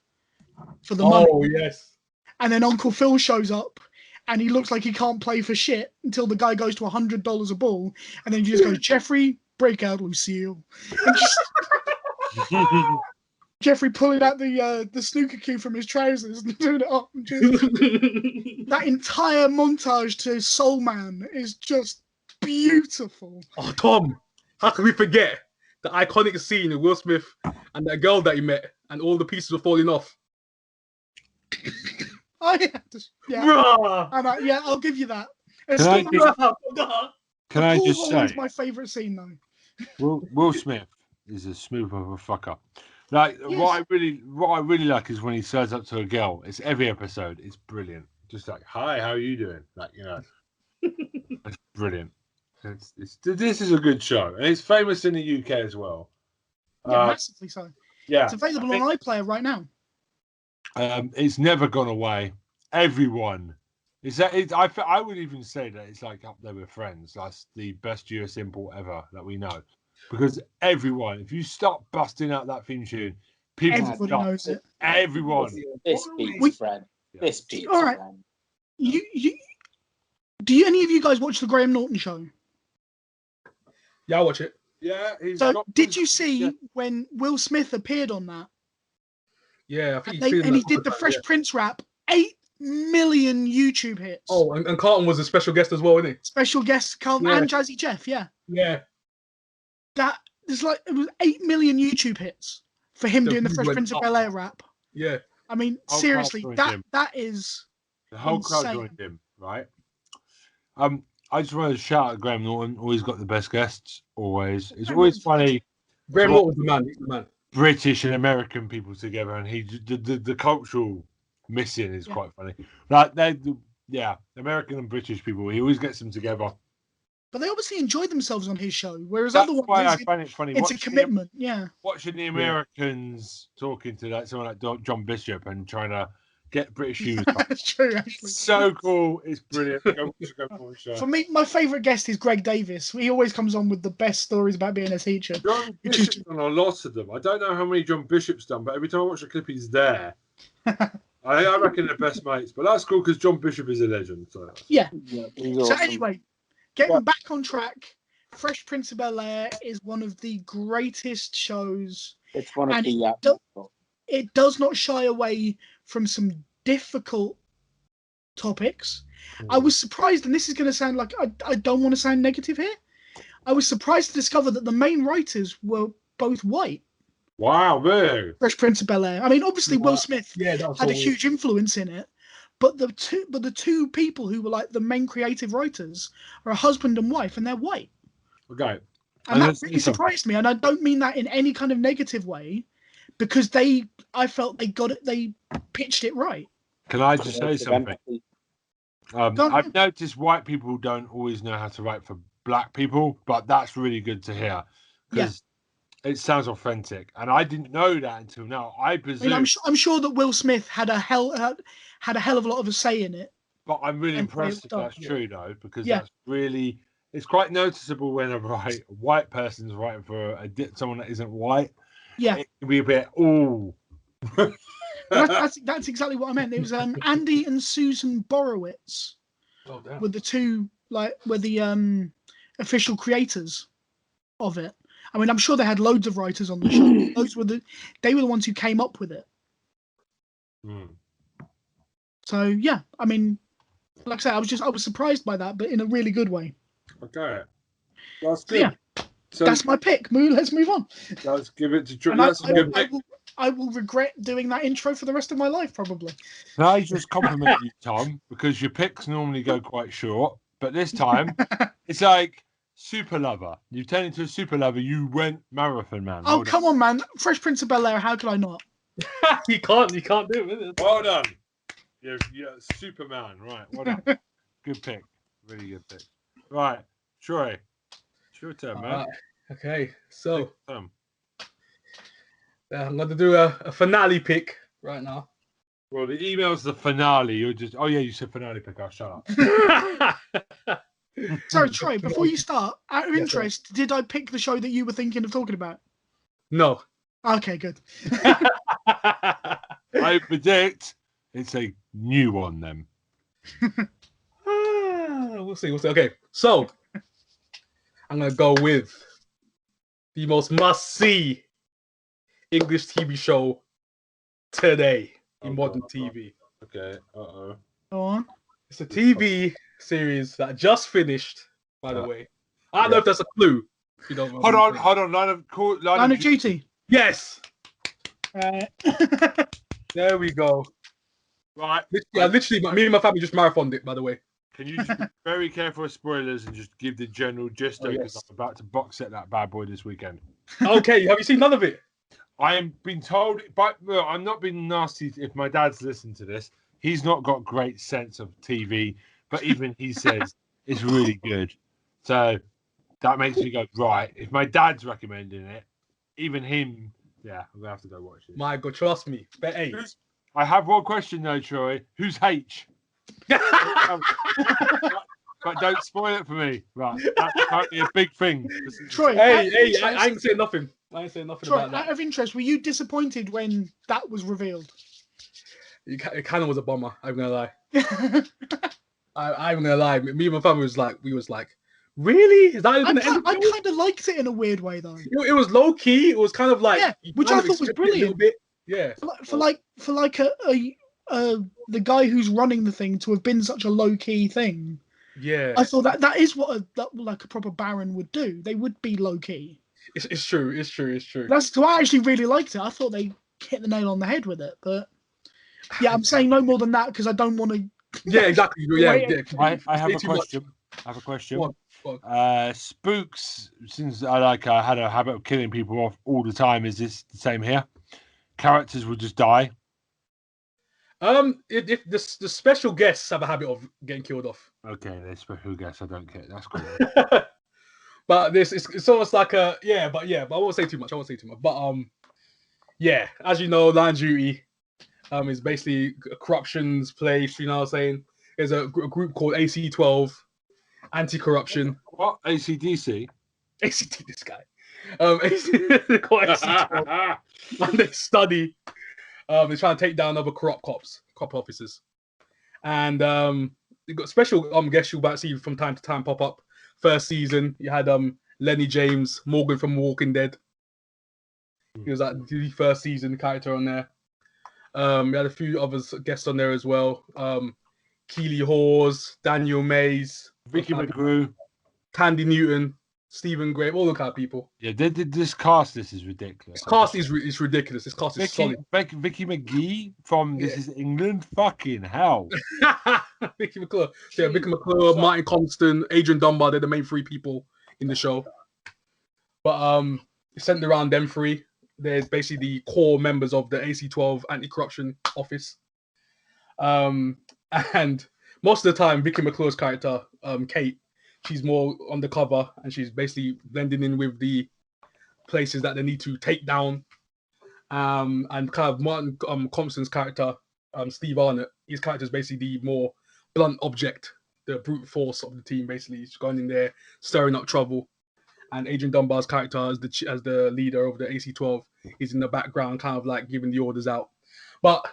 for the money. Oh yes. And then Uncle Phil shows up and he looks like he can't play for shit until the guy goes to $100 a ball, and then you just go, Jeffrey, break out Lucille. And Jeffrey pulling out the snooker cue from his trousers and doing it up. That entire montage to Soul Man is just beautiful. Oh, Tom, how can we forget the iconic scene of Will Smith and that girl that he met and all the pieces were falling off? Oh, yeah. I'll give you that. Can I just say, it's my favourite scene though. Will Smith is a smooth motherfucker. Like what I really like is when he turns up to a girl. It's every episode. It's brilliant. Just like, hi, how are you doing? Like, it's brilliant. This is a good show, and it's famous in the UK as well. Yeah, massively so. Yeah, it's available on iPlayer right now. It's never gone away. Everyone. I would even say that it's like up there with Friends. That's the best US import ever that we know. Because everyone, if you start busting out that theme tune, everybody knows it. Everyone. This beats Friend. This beats all right. Do any of you guys watch the Graham Norton show? Yeah, I watch it. Yeah, he's So got. did you see Yeah. when Will Smith appeared on that? Yeah, I think And he did the time, Fresh Prince rap, 8 million YouTube hits. Oh, and Carlton was a special guest as well, wasn't he? Special guest Carlton and Jazzy Jeff, yeah. Yeah. That there's like it was 8 million YouTube hits for him doing the views Fresh went Prince of up. Bel Air rap. Yeah. I mean, Whole seriously, crowd that joined him. that is The whole crowd insane. joined him, right? I just wanted to shout at Graham Norton. Always got the best guests. Always. It's always funny. Graham Norton's the man. He's the man. British and American people together, and the cultural missing is quite funny. Like American and British people. He always gets them together. But they obviously enjoyed themselves on his show, whereas That's other ones, why I find it funny. it's a commitment. Watching the Americans talking to someone like John Bishop and trying to get British views. That's true, actually. So cool. It's brilliant. Go watch the show. For me, my favourite guest is Greg Davis. He always comes on with the best stories about being a teacher. John Bishop's done a lot of them. I don't know how many John Bishop's done, but every time I watch a clip, he's there. I reckon they're best mates, but that's cool because John Bishop is a legend. So. Yeah. He's So awesome. anyway, getting back on track, Fresh Prince of Bel Air is one of the greatest shows. It's one of the. It does not shy away from some difficult topics. I was surprised, and this is going to sound like I don't want to sound negative here. I was surprised to discover that the main writers were both white. Wow, really? Fresh Prince of Bel Air. I mean, obviously Will Smith had a huge influence in it, but the two people who were like the main creative writers are a husband and wife, and they're white. Okay. And that really surprised me, and I don't mean that in any kind of negative way, because I felt they pitched it right. Can I just say something? I've noticed white people don't always know how to write for black people, but that's really good to hear because it sounds authentic, and I didn't know that until now. I presume. I'm sure that Will Smith had a hell of a lot of a say in it. But I'm really impressed if that's true, though, because that's really. It's quite noticeable when a white person's writing for someone that isn't white. Yeah, it can be a bit that's exactly what I meant. It was Andy and Susan Borowitz were the two were the official creators of it. I mean, I'm sure they had loads of writers on the show. They were the ones who came up with it. So yeah, I mean, like I said, I was surprised by that, but in a really good way. Okay, that's good. Yeah, so that's my pick. Let's move on. Let's give it to Drew. That's a good pick. I will regret doing that intro for the rest of my life, probably. Can I just compliment you, Tom, because your picks normally go quite short, but this time it's like super lover. You turned into a super lover. You went marathon man. Oh, come on, man! Fresh Prince of Bel Air. How could I not? You can't do it. Well done. You're Superman, right? Well done. Good pick. Really good pick. Right, Troy. It's your turn, man. Okay, so I'm going to do a finale pick right now. Well, the email's the finale. You're just you said finale pick. I'll shut up. Sorry, Troy. Before you start, out of interest, did I pick the show that you were thinking of talking about? No. Okay, good. I predict it's a new one then. We'll see. Okay, so I'm going to go with the most must-see English TV show today in modern TV. Okay, uh-oh. Go on. It's a TV series that just finished, by the way. I don't know if that's a clue. If you don't know. Hold on. Line of Duty. Yes. There we go. Right. Literally, me and my family just marathoned it, by the way. Can you just be very careful of spoilers and just give the general gist because I'm about to box set that bad boy this weekend. Okay, have you seen none of it? I am being told, I'm not being nasty if my dad's listened to this. He's not got great sense of TV, but even he says it's really good. So that makes me go, right, if my dad's recommending it, even him, I'm going to have to go watch it. My God, trust me. Bet H. I have one question though, Troy. Who's H? But don't spoil it for me. Right, that's apparently a big thing. Troy, hey, I ain't saying nothing. Troy, about that. Out of interest, were you disappointed when that was revealed? It kind of was a bomber. I'm gonna lie. I'm gonna lie. Me and my family we was like, Really? Is that I going to end? I kind of liked it in a weird way though. It was low key. It was kind of like Which I thought was brilliant. Yeah. For like the guy who's running the thing to have been such a low key thing. Yeah. I thought that is what a proper Baron would do. They would be low key. It's true. It's true. That's so I actually really liked it. I thought they hit the nail on the head with it. But yeah, I'm saying no more than that because I don't want to. Yeah, exactly. Yeah. I have a question. Go on. Spooks, since I had a habit of killing people off all the time, is this the same here? Characters will just die. If the special guests have a habit of getting killed off. Okay, they're special guests. I don't care. That's cool. But it's almost like but I won't say too much. But yeah, as you know, Line Duty is basically a corruptions place. You know what I'm saying? There's a group called AC12, anti-corruption. What? ACDC? ACT, this guy. They call AC12, and they study. They're trying to take down other corrupt cop officers, and you got special guests you'll about to see from time to time pop up. First season, you had Lenny James, Morgan from Walking Dead. He was like the first season character on there. We had a few others guests on there as well. Keely Hawes, Daniel Mays, Vicky McGrew, Tandy Newton, Stephen Gray, all the kind of people. Yeah, this cast. This is ridiculous. This cast is ridiculous. This cast is solid. Vicky McGee from This Is England. Fucking hell. Vicky McClure. So, yeah, Vicky McClure, Martin Constant, Adrian Dunbar. They're the main three people in the show. But centered around them three. There's basically the core members of the AC12 anti-corruption office. And most of the time, Vicky McClure's character, Kate, she's more undercover and she's basically blending in with the places that they need to take down. And kind of Martin Compston's character, Steve Arnott, his character is basically the more blunt object, the brute force of the team. Basically, he's going in there, stirring up trouble. And Adrian Dunbar's character as the leader of the AC12 is in the background, kind of like giving the orders out. But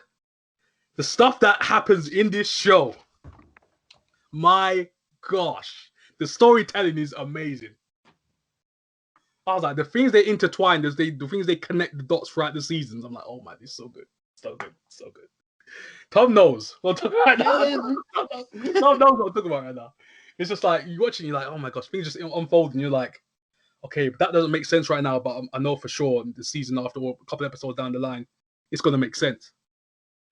the stuff that happens in this show, my gosh, the storytelling is amazing. I was like, the things they intertwine, the things they connect the dots throughout the seasons. I'm like, oh man, this is so good, so good. Tom knows what I'm talking about right now. Tom knows what I'm talking about right now. It's just like you watching, you're like, oh my gosh, things just unfold, and you're like, okay, but that doesn't make sense right now, but I know for sure the season after or a couple episodes down the line, it's gonna make sense.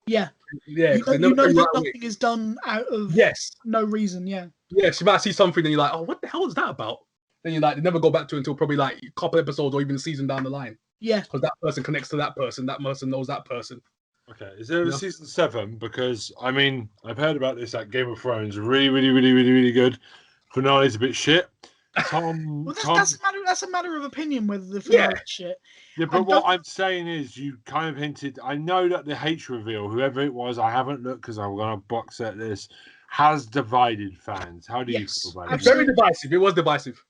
Yeah. Yeah. You know that nothing is done out of no reason, yeah. Yes, you might see something and you're like, oh, what the hell is that about? Then you're like, they never go back to it until probably like a couple episodes or even a season down the line. Yeah. Because that person connects to that person knows that person. Okay, is there a season 7? Because I mean, I've heard about this at Game of Thrones. Really good. Finale's a bit shit. That's a matter of opinion whether the finale is shit. Yeah, but what I'm saying is, you kind of hinted. I know that the H reveal, whoever it was, I haven't looked because I'm going to box set this, has divided fans. How do you feel about it? Very divisive. It was divisive.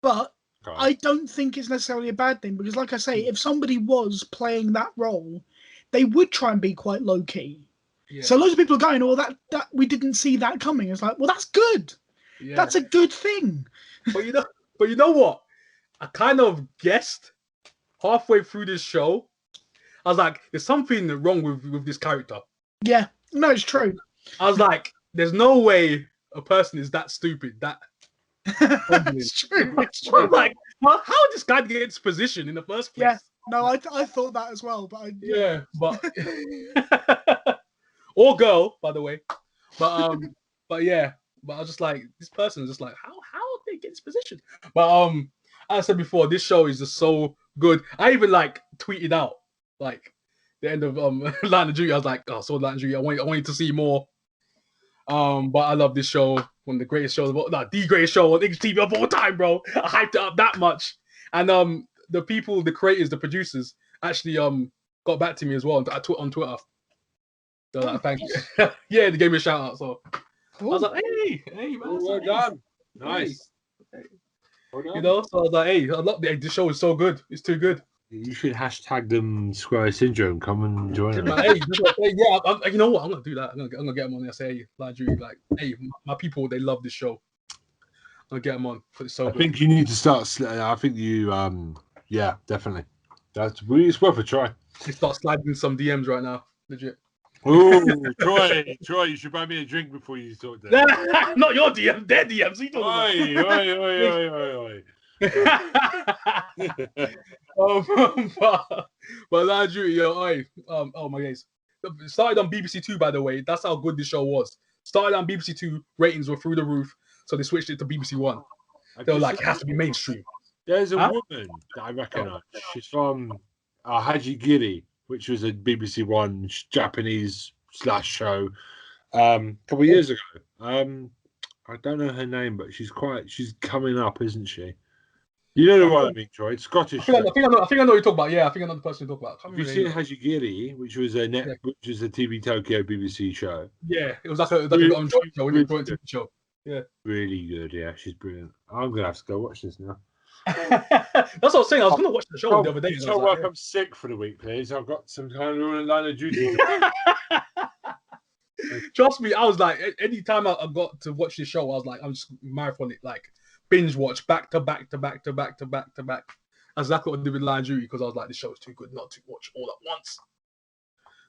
But I don't think it's necessarily a bad thing because, like I say, if somebody was playing that role, they would try and be quite low key. Yeah. So loads of people are going, "Oh, that we didn't see that coming." It's like, well, that's good. Yeah. That's a good thing. But you know what? I kind of guessed halfway through this show. I was like, "There's something wrong with this character." Yeah, no, it's true. I was like, "There's no way a person is that stupid." It's true. It's true. I'm like, well, how did this guy get into position in the first place? Yeah, no, I thought that as well, but but or girl, by the way, but yeah, but I was just like, this person is just like, how did they get this position? But as I said before, this show is just so good. I even like tweeted out like the end of Line of Duty. I was like, oh, so Line of Duty, I want you to see more. But I love this show. One of the greatest shows, the greatest show on English TV of all time, bro. I hyped it up that much. And the people, the creators, the producers, actually got back to me as well on Twitter. So like, thank you. Yeah, they gave me a shout out. So cool. I was like, hey, man. Well done. Nice. Hey. Well done. You know, so I was like, hey, I love this show is so good. It's too good. You should hashtag them Square Syndrome. Come and join us. Hey, you know what? I'm gonna do that. I'm gonna get them on there. Say, hey, like, hey, my people, they love this show. I'll get them on. It's so I good. think you need to start. I think you, yeah, definitely. It's worth a try. You start sliding some DMs right now, legit. Oh, Troy, you should buy me a drink before you talk to them. Not your DM, their DMs. You Oi, oi. But Line of Duty, oh my days. It started on BBC Two, by the way. That's how good this show was. Started on BBC Two, ratings were through the roof, so they switched it to BBC One. They were like, it has to be mainstream. There's a woman that I recognise. She's from Hajigiri, which was a BBC One Japanese / show a couple of years ago. I don't know her name, but she's coming up, isn't she? You know what I mean, Troy? It's Scottish. I think I know what you're talking about. Yeah, I think I know the person you're talking about. Have you seen Hajigiri, which was a TV Tokyo BBC show? Yeah, it was like a show, TV show. Yeah, really good. Yeah, she's brilliant. I'm gonna have to go watch this now. That's what I was saying. I was gonna watch the show the other day. I'm sick for the week, please. I've got some kind of line of duty. Trust me, I was like, anytime I got to watch this show, I was like, I'm just marathon it, like binge watch back to back. That's exactly what I did with Line of Duty, because I was like, this show is too good not to watch all at once.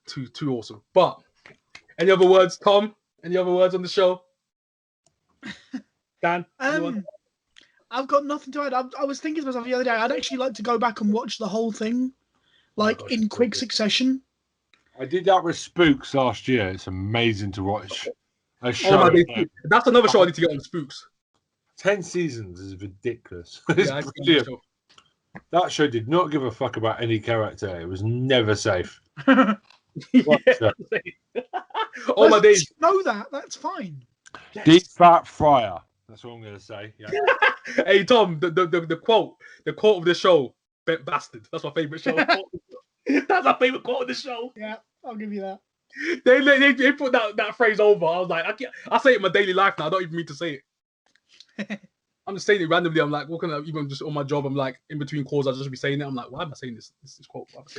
Too awesome. But any other words, Tom? Any other words on the show? Dan? I've got nothing to add. I was thinking to myself the other day, I'd actually like to go back and watch the whole thing, in quick succession. I did that with Spooks last year. It's amazing to watch. That's another show I need to get on, Spooks. 10 seasons is ridiculous. That show did not give a fuck about any character. It was never safe. My days. Know that. That's fine. Yes. Deep fat fryer. That's what I'm going to say. Yeah. Hey, Tom, the quote of the show, "Bet bastard." That's my favorite show. That's my favorite quote of the show. Yeah, I'll give you that. They put that phrase over. I was like, I say it in my daily life now. I don't even mean to say it. I'm just saying it randomly. I'm like walking up, even just on my job. I'm like, in between calls, I'll just be saying it. I'm like, why am I saying this? This quote. Why am I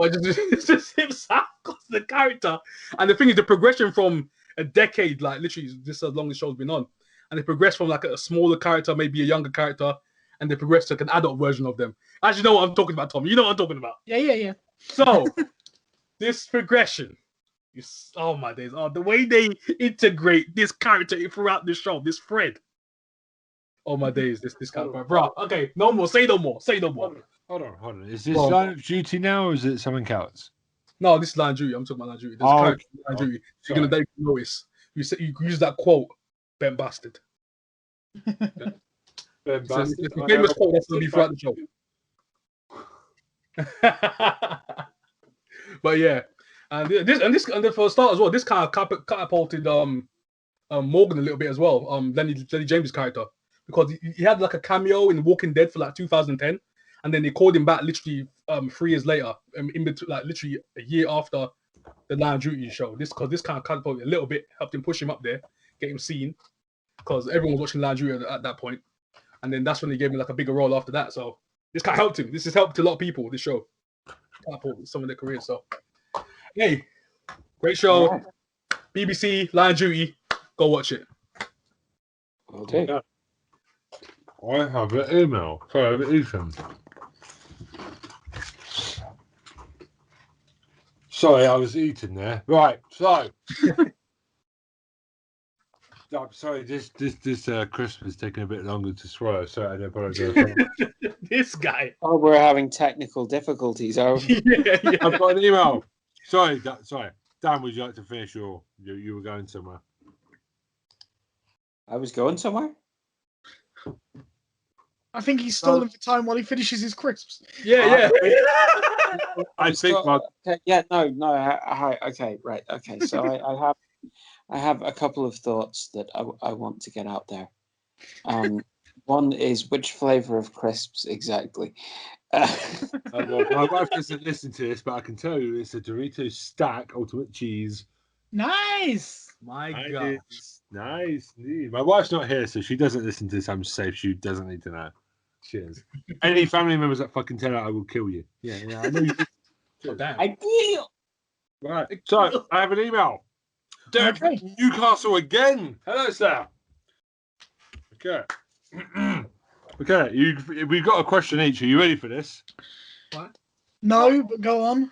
saying this? It's just himself, the character. And the thing is, the progression from a decade, like literally, this is as long as the show's been on, and they progress from like a smaller character, maybe a younger character, and they progress to like an adult version of them. As you know what I'm talking about, Tom. You know what I'm talking about. Yeah. So this progression. Oh my days! Oh, the way they integrate this character throughout the show, this thread. Oh my days! This kind of bro. Okay, no more. Say no more. Hold on. Is this Line of Duty now, or is it something else? No, this is Line of Duty. I'm talking about Line of Duty. There's a character in Line of Duty. So you're gonna notice. You use that quote, "Ben bastard." Ben bastard. It's a famous quote that's gonna be throughout the show. But yeah. And for a start as well, this kind of catapulted Morgan a little bit as well. Lenny James' character, because he had like a cameo in Walking Dead for like 2010, and then they called him back literally 3 years later, in between, like literally a year after the Line of Duty show. This kind of catapulted a little bit, helped him push him up there, get him seen, because everyone was watching Line of Duty at that point, and then that's when they gave him like a bigger role after that. So this kind of helped him. This has helped a lot of people. This show catapulted some of their careers. So. Hey, great show. Right. BBC, Line of Duty. Go watch it. Okay. I have an email. Sorry, Ethan. Sorry, I was eating there. Right, so. I'm sorry, this crisp is taking a bit longer to swallow, so I apologize. This guy. Oh, we're having technical difficulties. Yeah. I've got an email. Sorry. Dan, would you like to finish you were going somewhere? I was going somewhere? I think he's stalling for time while he finishes his crisps. Yeah. I think. Okay, right. Okay, so I have a couple of thoughts that I want to get out there. One is, which flavor of crisps exactly? Well, my wife doesn't listen to this, but I can tell you it's a Doritos Stack Ultimate Cheese. Nice. My God. Nice. My wife's not here, so she doesn't listen to this. I'm safe. She doesn't need to know. Cheers. Any family members that fucking tell her I will kill you. Yeah, I know you. Oh, damn. I feel. Right. So I have an email. Derek from Newcastle again. Hello, sir. Okay. Okay, we've got a question each. Are you ready for this? What? No, but go on.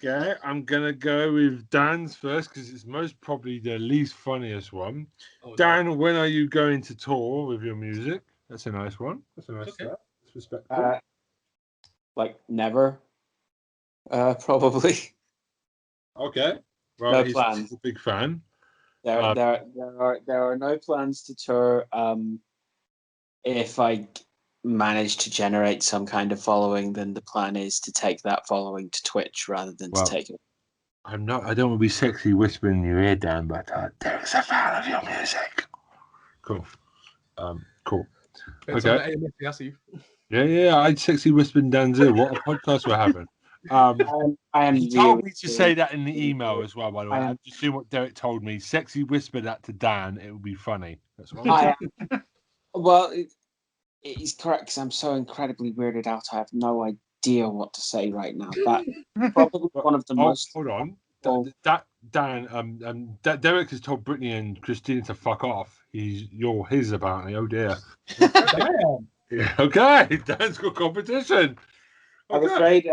Okay, I'm gonna go with Dan's first because it's most probably the least funniest one. Oh, Dan, no. when are you going to tour with your music? That's a nice one. That's a nice Okay. start. That's respectful. Like never. Probably. Okay. Well, No he's plans. a big fan. There are no plans to tour. If I manage to generate some kind of following, then the plan is to take that following to Twitch rather than Well, to take it. I don't want to be sexy whispering in your ear, Dan, but Derek's a fan of your music. Cool. Cool. It's Okay. on the AMF, I see. Yeah. I'd sexy whisper in Dan's ear. What a podcast we're having. I am He told really, me to say that in the email as well, by the way. I am- I've just seen what Derek told me. Sexy whisper that to Dan. It would be funny. That's what I am. Well, it is correct because I'm so incredibly weirded out. I have no idea what to say right now. That probably one of the most. Hold on. Well, Dan, Derek has told Brittany and Christina to fuck off. You're his apparently. Oh dear. Damn. Yeah, okay. Dan's got competition. I'm Okay. afraid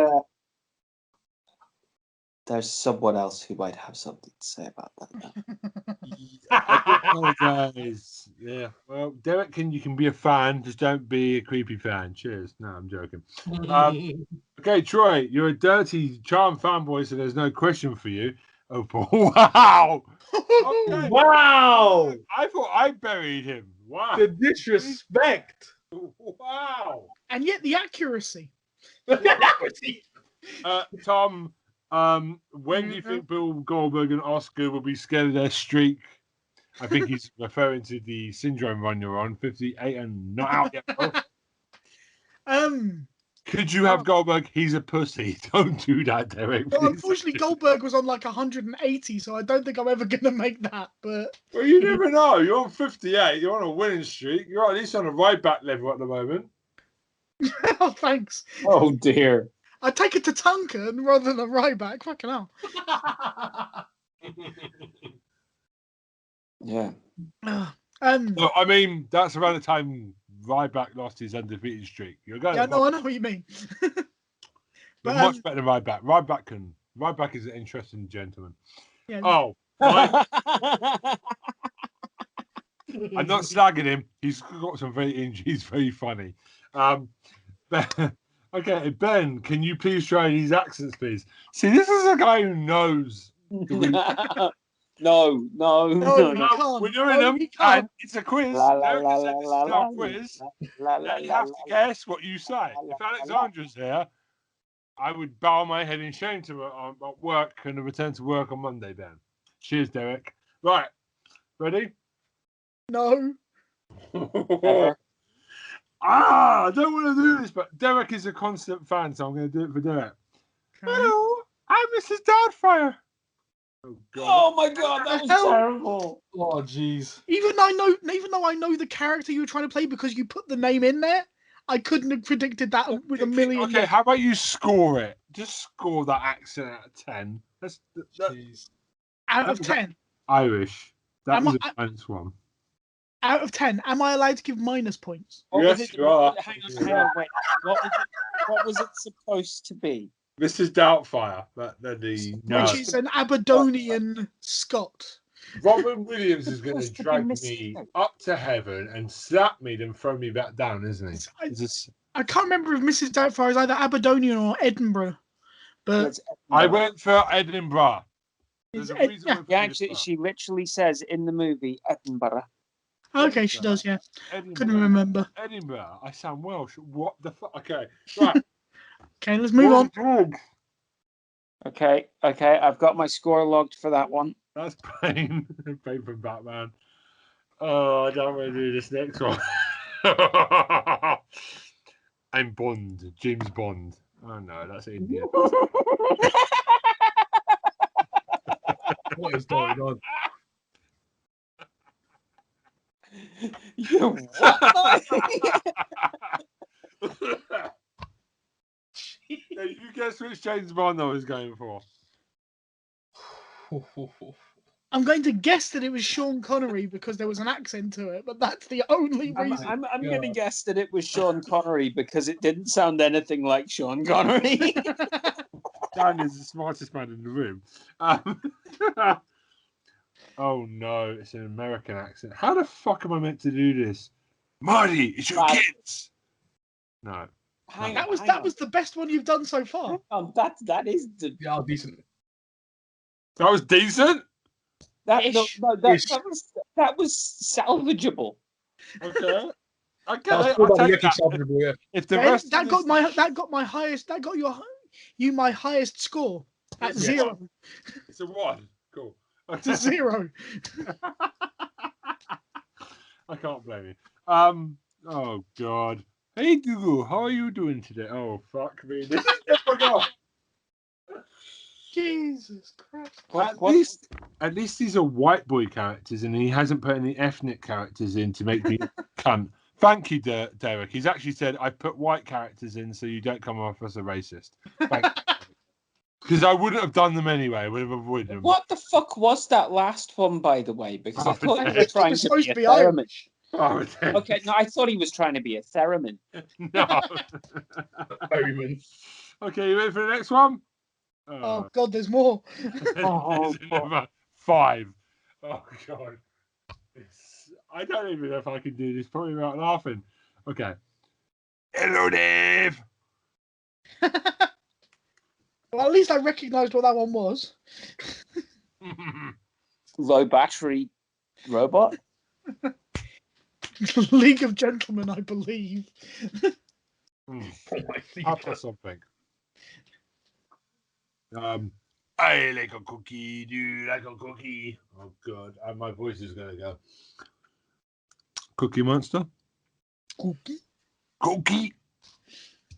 there's someone else who might have something to say about that. I apologize. Yeah. Well, Derek, you can be a fan, just don't be a creepy fan. Cheers. No, I'm joking. Okay, Troy, you're a dirty charm fanboy, so there's no question for you. Oh, wow. Okay. Wow. I thought I buried him. Wow. The disrespect. Wow. And yet the accuracy. Tom, when do you think Bill Goldberg and Oscar will be scared of their streak? I think he's referring to the syndrome run you're on, 58 and not out yet. Bro. Could you have Goldberg? He's a pussy. Don't do that, Derek. Well, unfortunately, Goldberg was on like 180, so I don't think I'm ever going to make that. But Well, you never know. You're on 58. You're on a winning streak. You're at least on a right back level at the moment. oh, thanks. Oh dear. I take it to Tunker rather than a right back. Fucking hell. Yeah. Well, I mean, that's around the time Ryback lost his undefeated streak. You're going. Yeah, no, I know what you mean. But much better than Ryback. Ryback is an interesting gentleman. Yeah. Oh, I'm not slagging him. He's got some he's very funny. Okay, Ben, can you please try these accents, please? See, this is a guy who knows. No. We're doing them, and it's a quiz. La, la, Derek la, has la, said this la, is our la, quiz. la, la, You la, have to la, guess what you say. la, If la, la. Alexandra's here, I would bow my head in shame to her at work and return to work on Monday, Ben. Cheers, Derek. Right, ready? No. I don't want to do this, but Derek is a constant fan, so I'm going to do it for Derek. Okay. Hello, I'm Mrs. Doubtfire. Oh, God. Oh my god, that was Hell. terrible. Oh, jeez. Even though I know the character you were trying to play because you put the name in there, I couldn't have predicted that with a million. Okay, how about you score it? Just score that accent out of 10. Jeez. Out of 10. Irish. That Am was I- a nice one. Out of 10. Am I allowed to give minus points? What was it? you are. Hang on, wait. What was it supposed to be? Mrs. Doubtfire. The Which is an Aberdonian Scot. Robin Williams is going Supposed to to be drag Mrs. me Doubtfire. up to heaven and slap me, then throw me back down, isn't he? I can't remember if Mrs. Doubtfire is either Aberdonian or Edinburgh. But I went for Edinburgh. There's a reason yeah. why Yeah, actually, she literally says in the movie Edinburgh. Okay, she does, yeah. Edinburgh. Couldn't remember. Edinburgh. I sound Welsh. What the fuck? Okay, right. Okay, let's move on. Okay, I've got my score logged for that one. That's pain. Pain from Batman. Oh, I don't want to do this next one. I'm Bond. James Bond. Oh no, that's India. What is going on? You what? Yeah, you guess which James Bond I was going for. I'm going to guess that it was Sean Connery because there was an accent to it, but that's the only reason. I'm going to guess that it was Sean Connery because it didn't sound anything like Sean Connery. Dan is the smartest man in the room. Oh no, it's an American accent. How the fuck am I meant to do this? Marty, it's your kids. No. That was the best one you've done so far. That is the decent. That was decent. That was salvageable. Okay. I'll take that. Salvageable, yeah. If the Ben, rest that got my highest. That got you my highest score at 0. It's a 1. Cool. It's a 0. I can't blame you. Oh God. Hey Google, how are you doing today? Oh fuck me. This is difficult. Jesus Christ. At least these are white boy characters, and he hasn't put any ethnic characters in to make me cunt. Thank you, Derek. He's actually said I put white characters in so you don't come off as a racist. Because I wouldn't have done them anyway. I would have avoided them. What the fuck was that last one, by the way? Because I thought he was trying to be a theremin. Irish. Okay, no, I thought he was trying to be a theremin. No. Theremin. Okay, you ready for the next one? Oh God, there's more. Number 5. Oh God. I don't even know if I can do this. Probably without laughing. Okay. Hello, Dave. Well, at least I recognised what that one was. Low battery robot. League of Gentlemen, I believe. After something. I like a cookie. Do you like a cookie? Oh God, my voice is gonna go. Cookie Monster. Cookie.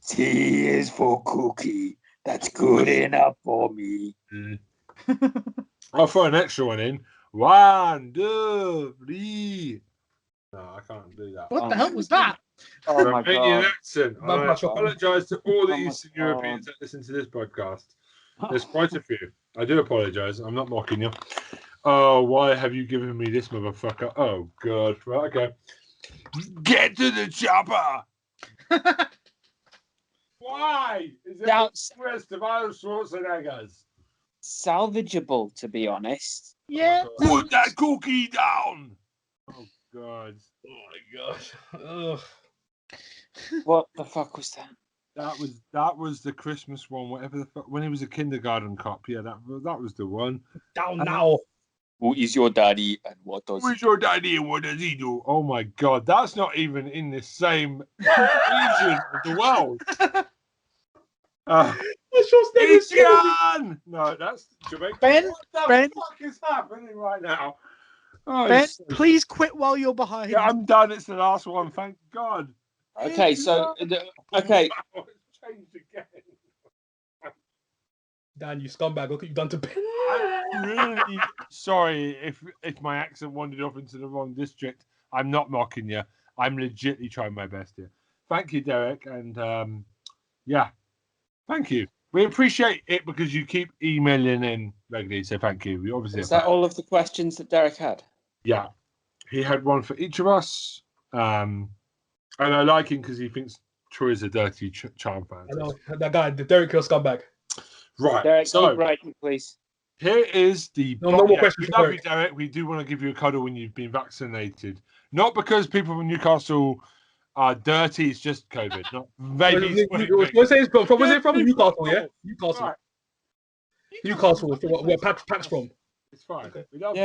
T is for cookie. That's good enough for me. I'll throw an extra one in. 1, 2, 3. No, I can't do that. What the hell was that? Oh my God. Accent. I apologise to all the Eastern Europeans that listen to this podcast. There's quite a few. I do apologise. I'm not mocking you. Oh, why have you given me this motherfucker? Oh, God. Right, okay. Get to the chopper! Why? Is it the rest of our Schwarzeneggers? Salvageable, to be honest. Yeah. Put that cookie down! Oh, God. Oh, my gosh. What the fuck was that? That was the Christmas one, whatever the fuck, when he was a kindergarten cop. Yeah, that was the one. Down now. Who is your daddy and what does Who's your daddy and what does he do? Oh my God, that's not even in the same region of the world. No, that's Jamaica. Ben, What the fuck is happening right now? Oh, Ben, please quit while you're behind. Yeah, I'm done. It's the last one. Thank God. Okay, so okay. Wow, it's changed again. Dan, you scumbag! Look what you've done to Ben. I'm really sorry if my accent wandered off into the wrong district. I'm not mocking you. I'm legitimately trying my best here. Thank you, Derek, and yeah, thank you. We appreciate it because you keep emailing in regularly. So thank you. We obviously is that all of the questions that Derek had? Yeah, he had one for each of us, and I like him because he thinks Troy is a dirty charm fan. I know that guy, the Derek Hill scumbag. Right. Derek, so keep writing, please. Here is the. No more questions. We love you, Derek. We do want to give you a cuddle when you've been vaccinated. Not because people from Newcastle are dirty. It's just COVID. Not maybe. Was it from Newcastle? Yeah, Newcastle. Right. Newcastle. Where Pax from? It's fine. Okay. We love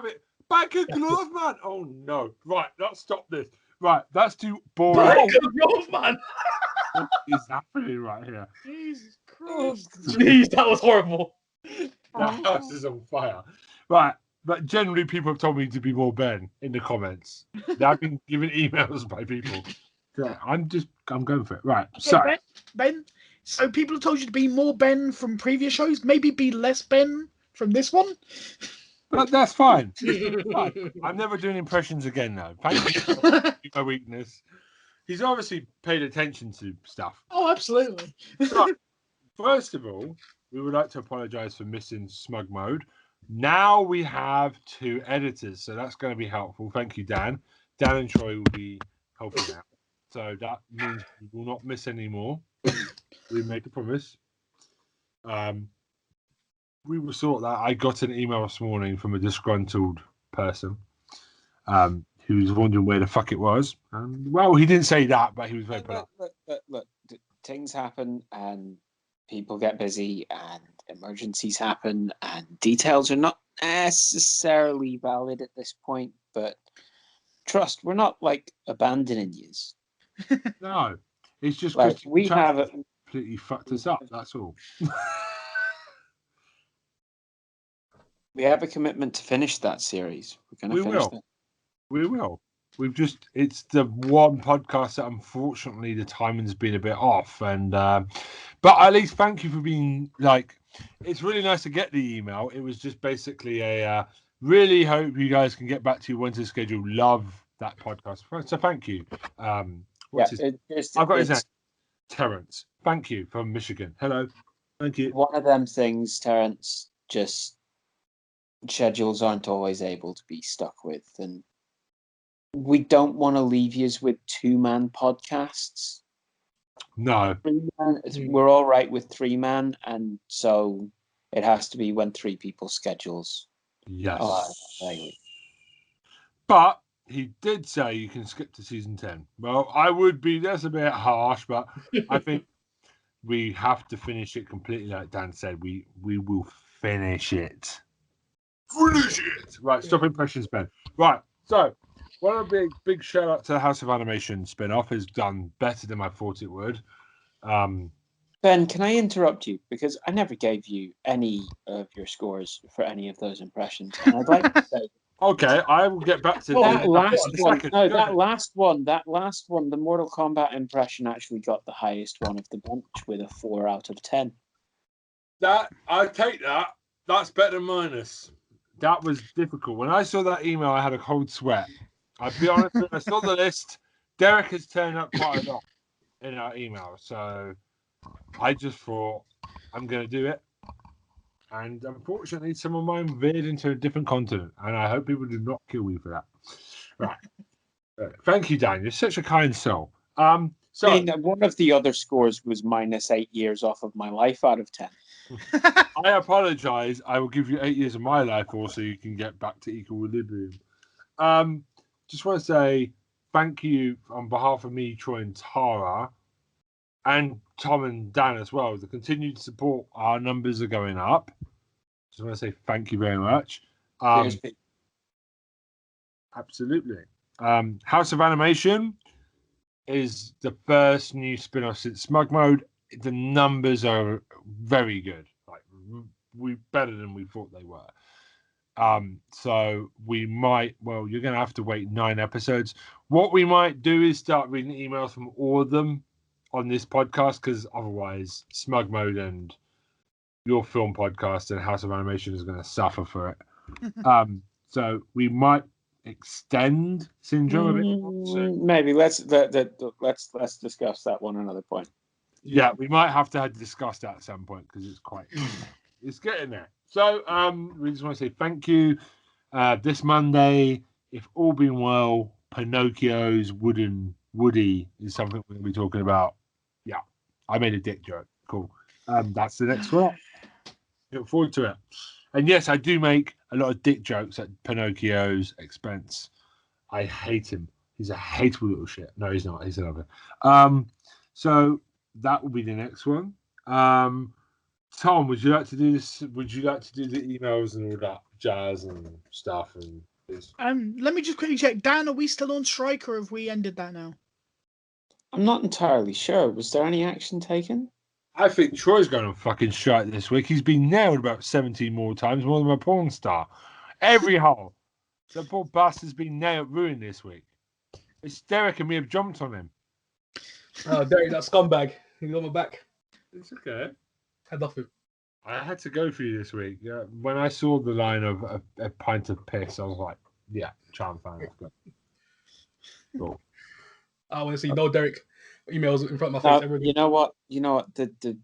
it. Back a glove, man. Oh no. Right. Let's stop this. Right. That's too boring. Back a glove, man. What is happening right here? Jesus Christ. Jeez, that was horrible. The house is on fire. Right. But generally, people have told me to be more Ben in the comments. I've been given emails by people. So I'm going for it. Right. Okay, so Ben. So people have told you to be more Ben from previous shows. Maybe be less Ben from this one. But that's fine. I'm never doing impressions again, though. Thank you for my weakness. He's obviously paid attention to stuff. Oh, absolutely. So, first of all, we would like to apologise for missing Smug Mode. Now we have 2 editors, so that's going to be helpful. Thank you, Dan. Dan and Troy will be helping out. So that means we will not miss any more. We make a promise. We will sort that. I got an email this morning from a disgruntled person who was wondering where the fuck it was. Well, he didn't say that, but he was very polite. Look, things happen and people get busy and emergencies happen and details are not necessarily valid at this point, but trust, we're not like abandoning you. No, it's just Like because we have it completely fucked us up. That's all. We have a commitment to finish that series. We're going to finish that. We will. It's the one podcast that unfortunately the timing's been a bit off, and but at least thank you for being like. It's really nice to get the email. It was just basically a really hope you guys can get back to your winter schedule. Love that podcast. So thank you. I've got his name. Terrence. Thank you from Michigan. Hello. Thank you. One of them things, Terrence, just schedules aren't always able to be stuck with, and we don't want to leave you with 2-man podcasts. No. 3-man, we're all right with 3-man, and so it has to be when 3 people's schedules. Yes. But he did say you can skip to season 10. Well, that's a bit harsh, but I think we have to finish it completely. Like Dan said, we will finish it. Finish it! Right, stop impressions, Ben. Right, so one of the big shout out to the House of Animation spin-off has done better than I thought it would. Ben, can I interrupt you? Because I never gave you any of your scores for any of those impressions. And I'd like to say... Okay, I will get back to that last one. That last one, the Mortal Kombat impression actually got the highest one of the bunch with a 4 out of 10. I take that. That's better than minus. That was difficult. When I saw that email, I had a cold sweat. I'll be honest, when I saw the list, Derek has turned up quite a lot in our email. So I just thought, I'm going to do it. And unfortunately, some of mine veered into a different continent. And I hope people do not kill me for that. Right. Thank you, Dan. You're such a kind soul. So I mean, one of the other scores was minus 8 years off of my life out of 10. I apologize. I will give you 8 years of my life also you can get back to equilibrium. Just want to say thank you on behalf of me, Troy and Tara, and Tom and Dan as well. The continued support, our numbers are going up. Just want to say thank you very much. Absolutely. House of Animation is the first new spin-off since Smug Mode. The numbers are very good. Like we better than we thought they were. So we might. Well, you're going to have to wait 9 episodes. What we might do is start reading emails from all of them on this podcast, because otherwise, Smug Mode and your film podcast and House of Animation is going to suffer for it. So we might extend Syndrome a bit more. Maybe let's discuss that one another point. Yeah, we might have to discuss that at some point because it's getting there. So we just want to say thank you. This Monday, if all being well, Pinocchio's Woody is something we're going to be talking about. Yeah, I made a dick joke. Cool. That's the next one. Look forward to it. And yes, I do make a lot of dick jokes at Pinocchio's expense. I hate him. He's a hateful little shit. No, he's not. He's another. So that will be the next one. Tom, would you like to do this? Would you like to do the emails and all that jazz and stuff? And this? Let me just quickly check. Dan, are we still on strike or have we ended that now? I'm not entirely sure. Was there any action taken? I think Troy's going on fucking strike this week. He's been nailed about 17 more times, more than a porn star. Every hole. The poor bastard's been nailed, ruined this week. It's Derek and me have jumped on him. Oh, Derek, that scumbag. He's on my back. It's okay. Head off him. I had to go for you this week. Yeah, when I saw the line of a pint of piss, I was like, yeah, charm fan. Let's go. Cool. I want to see no Derek emails in front of my face. No, you know what? The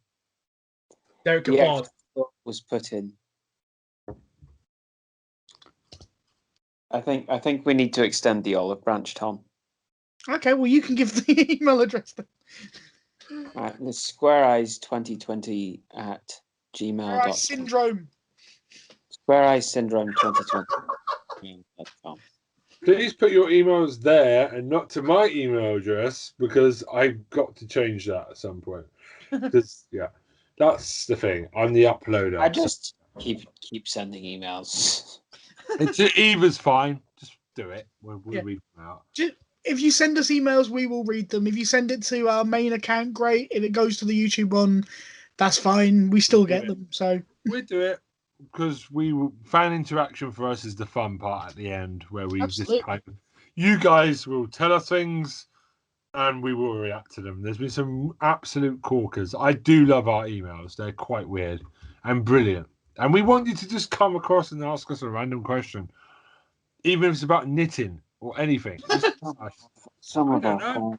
Derek was put in I think we need to extend the olive branch, Tom. Okay, well, you can give the email address then. It's squareeyes2020 at gmail.com. Syndrome. Squareeyesyndrome2020.com. Please put your emails there and not to my email address because I've got to change that at some point. Because that's the thing. I'm the uploader. I just keep sending emails. It's Eva's fine. Just do it. We'll read them out. If you send us emails, we will read them. If you send it to our main account, great. If it goes to the YouTube one, that's fine. We still get them. So we do it because fan interaction for us is the fun part at the end, where we just kind of, you guys will tell us things and we will react to them. There's been some absolute corkers. I do love our emails. They're quite weird and brilliant. And we want you to just come across and ask us a random question, even if it's about knitting or anything. Some of our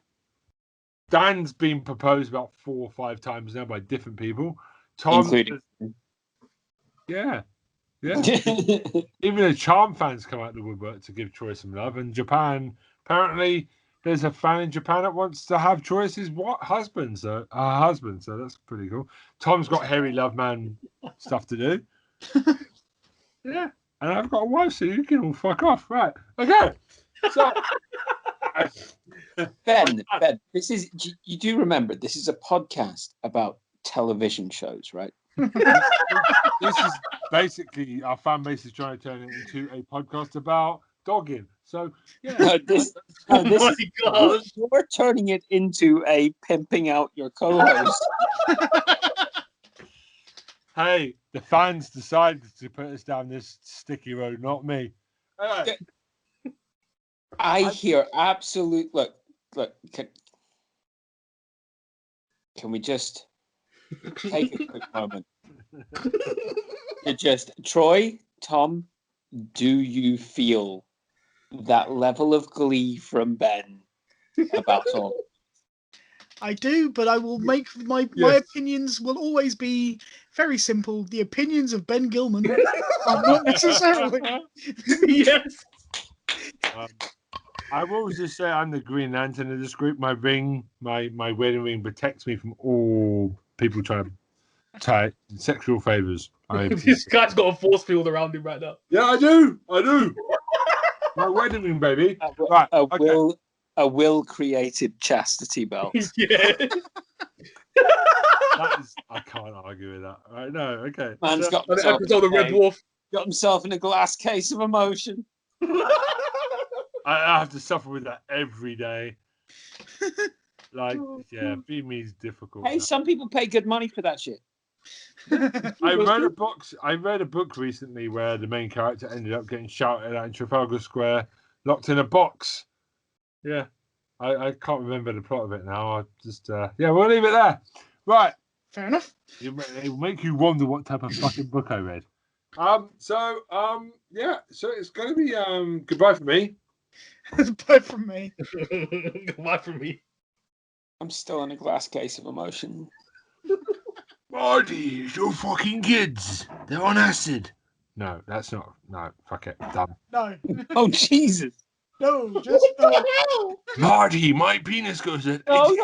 Dan's been proposed about 4 or 5 times now by different people. Tom, including yeah. Even the Charm fans come out of the woodwork to give Troy some love. And Japan, apparently, there's a fan in Japan that wants to have Troy's husband. So that's pretty cool. Tom's got hairy love man stuff to do. Yeah, and I've got a wife, so you can all fuck off, right? Okay. So, Ben, this is, you do remember this is a podcast about television shows, right? This is basically our fan base is trying to turn it into a podcast about dogging. So yeah, you're turning it into a pimping out your co-host. Hey, the fans decided to put us down this sticky road, not me. Right. I hear absolute look. Can we just take a quick moment? Troy, Tom, do you feel that level of glee from Ben about all? I do, but I will make my opinions will always be very simple. The opinions of Ben Gilman are not necessarily. Yes. I will just say I'm the Green Lantern of this group. My ring, my wedding ring, protects me from all people trying to tie sexual favors. This guy's got a force field around him right now. Yeah, I do. My wedding ring, baby. A will created chastity belt. Yeah. I can't argue with that. Right? No, okay. Man's got an episode of Red Dwarf. Got himself in a glass case of emotion. I have to suffer with that every day. Being me is difficult. Hey, some people pay good money for that shit. I read a book recently where the main character ended up getting shouted at in Trafalgar Square, locked in a box. Yeah, I can't remember the plot of it now. I just we'll leave it there. Right. Fair enough. It will make you wonder what type of fucking book I read. So it's going to be goodbye from me. Goodbye from me. Goodbye from me. I'm still in a glass case of emotion. Marty, it's your fucking kids. They're on acid. No, that's not. No, fuck it. Done. No. Oh, Jesus. No, just no. Marty, my penis goes at No.